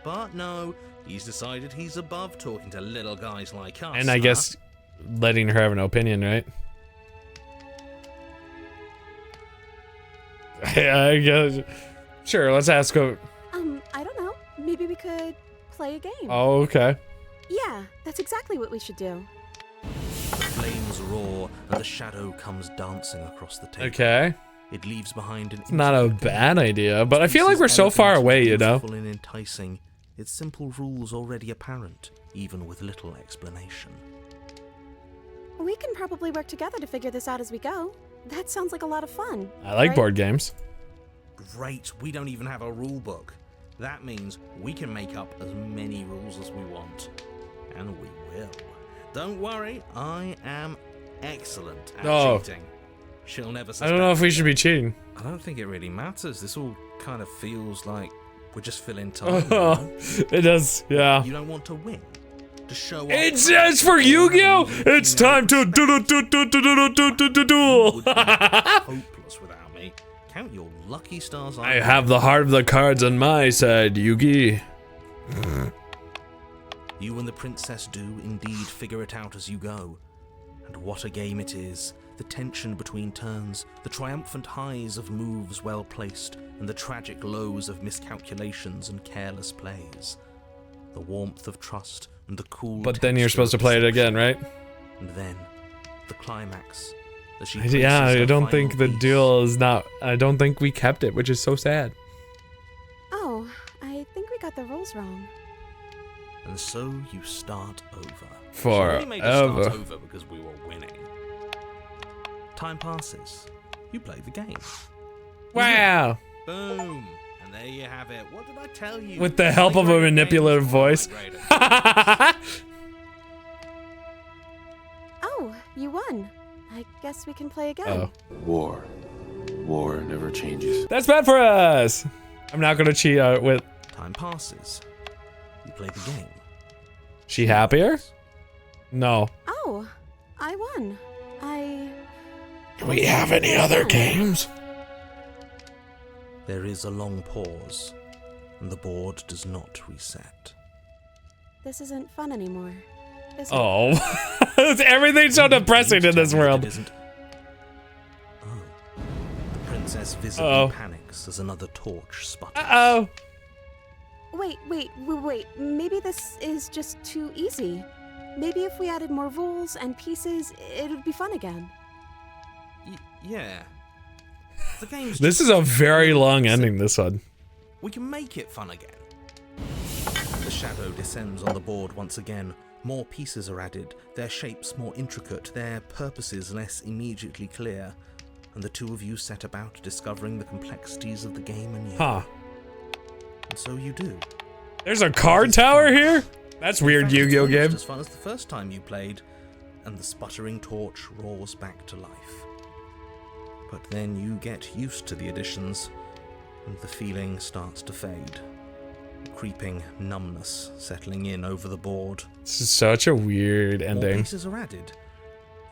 But no, he's decided he's above talking to little guys like us. And I guess letting her have an opinion, right? I guess. Sure, let's ask her. I don't know. Maybe we could play a game. Oh, okay. Yeah, that's exactly what we should do. The flames roar and the shadow comes dancing across the table. Okay. It leaves behind an. It's not a bad idea, but I feel like we're so far away, you know. Beautiful and enticing, its simple rules already apparent, even with little explanation. We can probably work together to figure this out as we go. That sounds like a lot of fun. I like right? board games. Great, we don't even have a rule book. That means we can make up as many rules as we want. And we will. Don't worry, I am excellent at cheating. She'll never suspect. I don't know if we should be cheating. I don't think it really matters. This all kind of feels like we're just filling time. You Oh, know? it does, yeah. You don't want to win. To show off. It says for Yu-Gi-Oh! It's time to duel. Hopeless without me. Count your lucky stars. I have the heart of the cards on my side, Yugi. You and the princess do indeed figure it out as you go. And what a game it is. The tension between turns, the triumphant highs of moves well placed, and the tragic lows of miscalculations and careless plays. the warmth of trust, and the cool. But then you're supposed to play it again, right? And then, the climax. As she Yeah, places I her don't think final the piece. duel is not. I don't think we kept it, which is so sad. Oh, I think we got the rules wrong. And so you start over. For She only made us start over. over because we were winning. Time passes. You play the game. Wow. Boom. And there you have it. What did I tell you? With the help of a manipulative voice. Oh, you won. I guess we can play again. Oh. War never changes. That's bad for us. I'm not gonna cheat out with. Time passes. You play the game. She happier? No. Oh, I won. Do we have any other games? There is a long pause, and the board does not reset. This isn't fun anymore, is it? Oh. Everything's so depressing in this world. It isn't. Oh. The princess visibly Uh-oh. panics as another torch sputters. Uh-oh. Wait. Maybe this is just too easy. Maybe if we added more rules and pieces, it would be fun again. Yeah. The game's This just is a very long ending, this one. We can make it fun again. The shadow descends on the board once again. More pieces are added, their shapes more intricate, their purposes less immediately clear, and the two of you set about discovering the complexities of the game anew. Huh. And so you do. There's a card tower here? That's weird, In fact, Yu-Gi-Oh it's almost game. as fun as the first time you played, and the sputtering torch roars back to life. But then you get used to the additions, and the feeling starts to fade. A creeping numbness settling in over the board. This is such a weird More ending. pieces are added.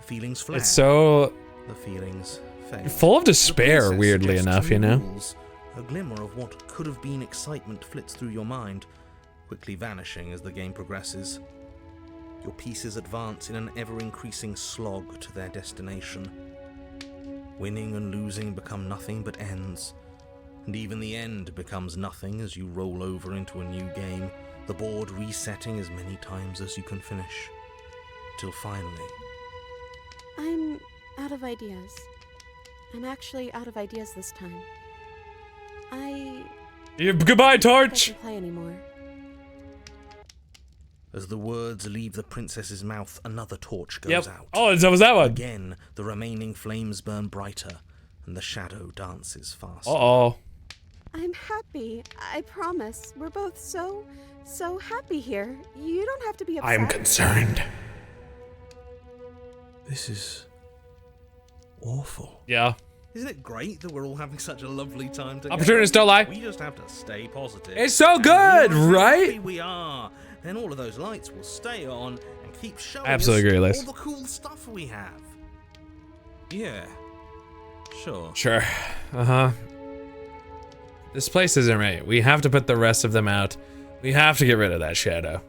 The feelings flare. It's so The feelings fade. full of despair, The princess weirdly suggests enough, you new know? rules. A glimmer of what could have been excitement flits through your mind, quickly vanishing as the game progresses. Your pieces advance in an ever-increasing slog to their destination. Winning and losing become nothing but ends, and even the end becomes nothing as you roll over into a new game, the board resetting as many times as you can finish, till finally... I'm out of ideas. I'm actually out of ideas this time. Goodbye, I Torch! can't play anymore. As the words leave the princess's mouth, another torch goes out. Oh, so was that one? Again, the remaining flames burn brighter, and the shadow dances faster. Uh-oh. I'm happy. I promise. We're both so happy here. You don't have to be upset. I'm concerned. This is awful. Yeah. Isn't it great that we're all having such a lovely time together? Opportunists don't lie. We just have to stay positive. It's so And good, you know how right? happy we are. Then all of those lights will stay on and keep showing Absolutely us agree, Liz. all the cool stuff we have. Yeah. Sure. Sure. Uh-huh. This place isn't right. We have to put the rest of them out. We have to get rid of that shadow.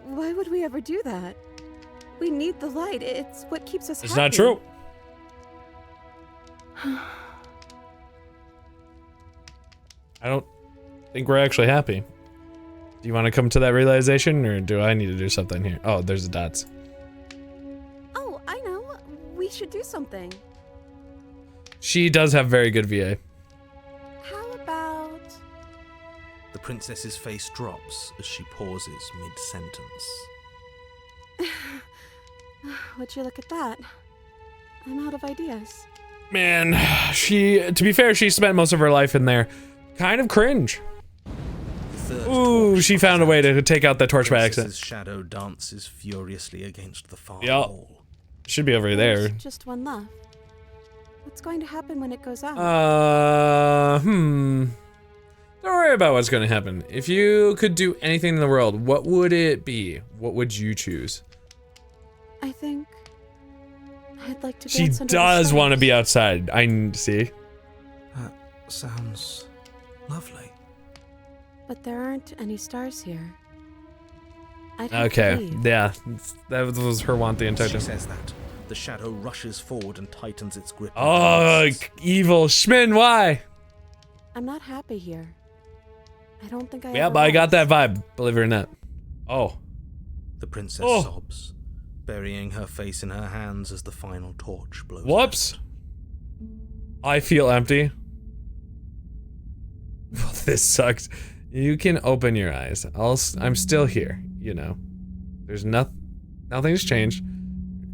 Why would we ever do that? We need the light. It's what keeps us It's happy. not true. I don't think we're actually happy. Do you want to come to that realization, or do I need to do something here? Oh, there's the dots. Oh, I know. We should do something. She does have very good VA. How about... The princess's face drops as she pauses mid-sentence. Would you look at that? I'm out of ideas. Man, to be fair, she spent most of her life in there. Kind of cringe. Ooh, she found a way to take out the torch by accident. Princess's shadow dances furiously against the far Yup. wall. Should be over there. There's just one left. What's going to happen when it goes out? Don't worry about what's going to happen. If you could do anything in the world, what would it be? What would you choose? I think I'd like to She dance under the does want to stars. be outside. I see. That sounds lovely. But there aren't any stars here. I'd have to Okay, leave. yeah. That was her want the She intention. says that. The shadow rushes forward and tightens its grip. Oh, evil Schmin, why? I'm not happy here. I don't think I Yeah, ever but I got was. that vibe, believe it or not. Oh. The princess Oh. sobs, burying her face in her hands as the final torch blows Whoops. out. I feel empty. This sucks. You can open your eyes. I'm still here, you know. There's nothing's changed.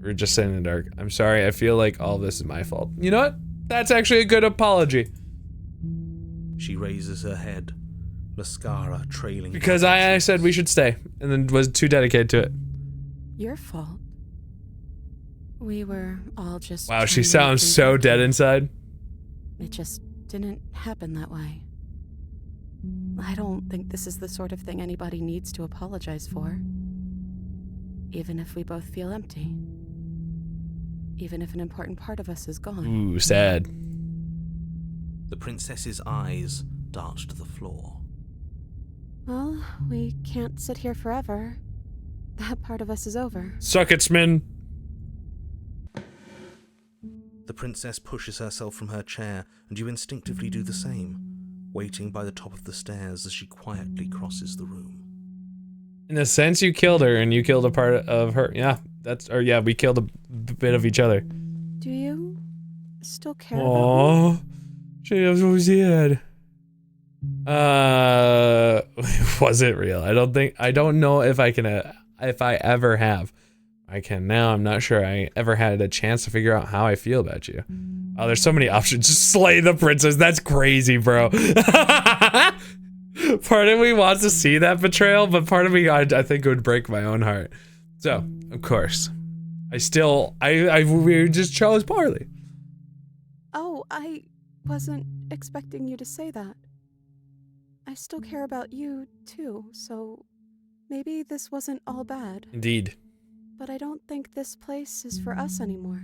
We're just sitting in the dark. I'm sorry, I feel like all this is my fault. You know what? That's actually a good apology. She raises her head, mascara trailing. Because I said we should stay, and then was too dedicated to it. Your fault. We were all just. Wow, trying she to sounds make so things dead happen. inside. It just didn't happen that way. I don't think this is the sort of thing anybody needs to apologize for. Even if we both feel empty. Even if an important part of us is gone. Ooh, sad. The princess's eyes dart to the floor. Well, we can't sit here forever. That part of us is over. Suck it, Smin. The princess pushes herself from her chair, and you instinctively do the same, waiting by the top of the stairs as she quietly crosses the room. In a sense, you killed her, and you killed a part of her. Yeah, we killed a bit of each other. Do you still care about Aww, she was so sad. Was it real? I don't know if I can, if I ever have. I can now, I'm not sure I ever had a chance to figure out how I feel about you. Oh, there's so many options. Just slay the princess, that's crazy, bro. Part of me wants to see that betrayal, but part of me, I think it would break my own heart. So, of course, we just chose poorly. Oh, I wasn't expecting you to say that. I still care about you, too, so maybe this wasn't all bad. Indeed. But I don't think this place is for us anymore.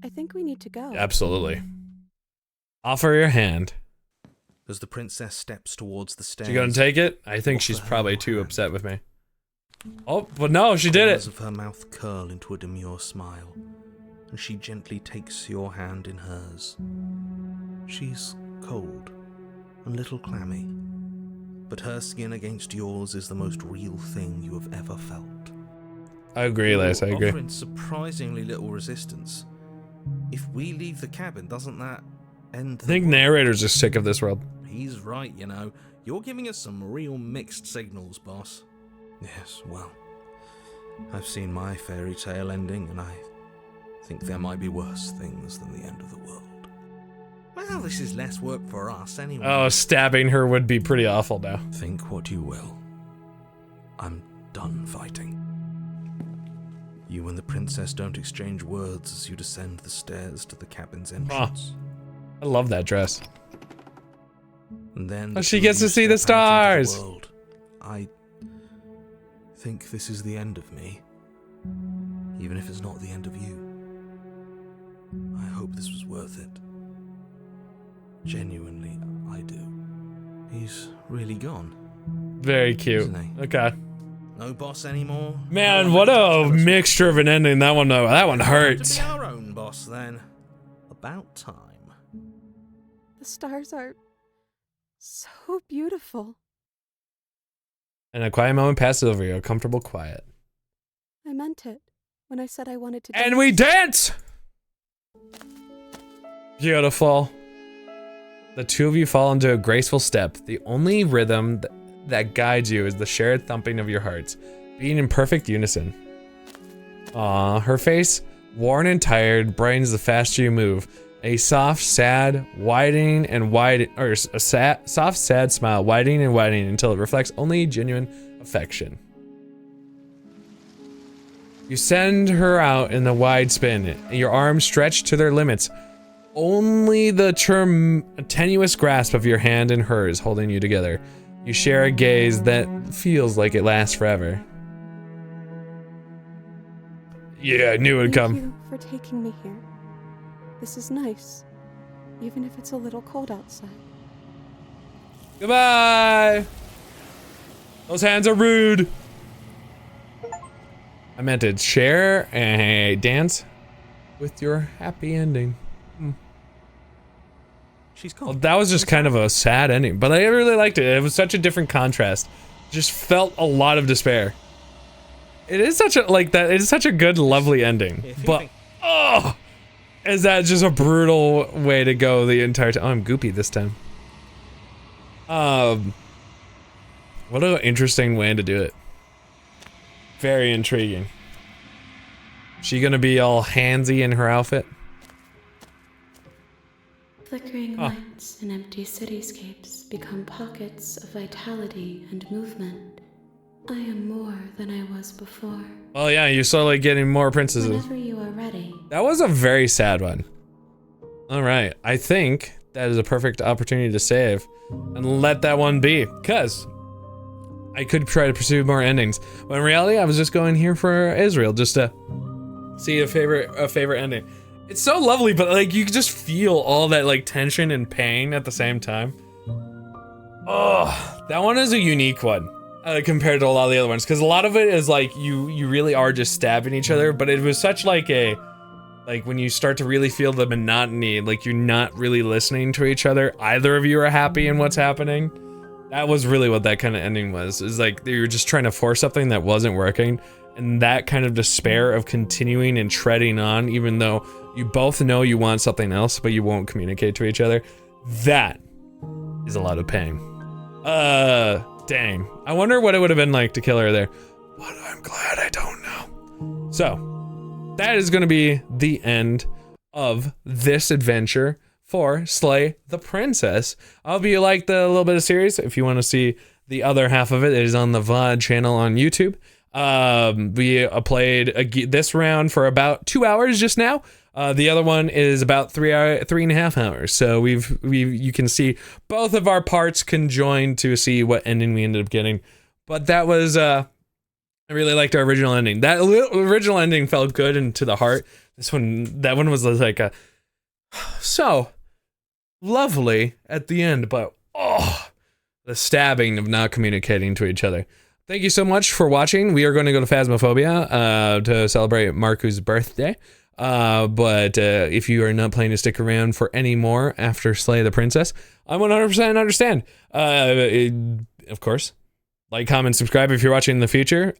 I think we need to go. Absolutely. Offer your hand. As the princess steps towards the stairs. She gonna take it? I think she's probably too upset with me. Oh, but no, she did it. The corners of her mouth curl into a demure smile, and she gently takes your hand in hers. She's cold and a little clammy, but her skin against yours is the most real thing you have ever felt. I agree, Les, I agree. Offering surprisingly little resistance. If we leave the cabin, doesn't that end? I think narrators are sick of this world. He's right, you know. You're giving us some real mixed signals, boss. Yes, well, I've seen my fairy tale ending, and I think there might be worse things than the end of the world. Well, this is less work for us anyway. Oh, stabbing her would be pretty awful now. Think what you will. I'm done fighting. You and the princess don't exchange words as you descend the stairs to the cabin's entrance. I love that dress. And then Oh, she gets to see the stars. World. I think this is the end of me, even if it's not the end of you. I hope this was worth it. Genuinely, I do. He's really gone. Very cute. Isn't he? Okay. No boss anymore. Man, what a mixture of an ending. That one hurts. To be our own boss, then. About time. The stars are so beautiful. And a quiet moment passes over you, a comfortable quiet. I meant it when I said I wanted to And we dance! Beautiful. The two of you fall into a graceful step. The only rhythm that guides you is the shared thumping of your hearts, being in perfect unison. Aww, her face, worn and tired, brightens the faster you move. A soft, sad, widening and widening, or a soft, sad smile, widening and widening until it reflects only genuine affection. You send her out in the wide spin, your arms stretched to their limits. Only the tenuous grasp of your hand in hers holding you together. You share a gaze that feels like it lasts forever. Yeah, I knew it would come. Thank you for taking me here. This is nice, even if it's a little cold outside. Goodbye! Those hands are rude. I meant to share a dance with your happy ending. She's gone. Well, that was just kind of a sad ending, but I really liked it. It was such a different contrast. Just felt a lot of despair. It is such a, like that, it is such a good, lovely ending. But, oh! Is that just a brutal way to go the entire time? Oh, I'm goopy this time. What an interesting way to do it. Very intriguing. She gonna be all handsy in her outfit? Flickering lights in empty cityscapes become pockets of vitality and movement. I am more than I was before. Oh yeah, you're slowly getting more princesses. Whenever you are ready. That was a very sad one. Alright, I think that is a perfect opportunity to save and let that one be, because I could try to pursue more endings. But in reality, I was just going here for Israel, just to see a favorite ending. It's so lovely, but like you can just feel all that like tension and pain at the same time. Oh, that one is a unique one compared to a lot of the other ones, because a lot of it is like you really are just stabbing each other, but it was such like a when you start to really feel the monotony, like you're not really listening to each other. Either of you are happy in what's happening. That was really what that kind of ending was. Is like you were just trying to force something that wasn't working. And that kind of despair of continuing and treading on, even though you both know you want something else, but you won't communicate to each other. That is a lot of pain. Dang. I wonder what it would have been like to kill her there. But I'm glad I don't know. So, that is going to be the end of this adventure for Slay the Princess. I hope you liked the little bit of series. If you want to see the other half of it, it is on the VOD channel on YouTube. We played this round for about 2 hours just now. The other one is about 3.5 hours. So you can see both of our parts conjoined to see what ending we ended up getting. But that was, I really liked our original ending. That original ending felt good and to the heart. That one was like a, so lovely at the end, but oh, the stabbing of not communicating to each other. Thank you so much for watching. We are going to go to Phasmophobia to celebrate Marku's birthday. But if you are not planning to stick around for any more after Slay the Princess, I 100% understand. Of course, like, comment, subscribe if you're watching in the future.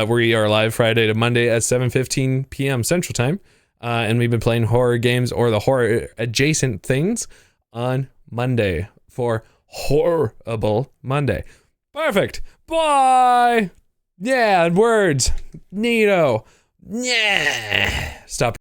We are live Friday to Monday at 7:15 p.m. Central Time. And we've been playing horror games or the horror adjacent things on Monday for Horrible Monday. Perfect. Bye. Yeah, words. Neato. Yeah. Stop.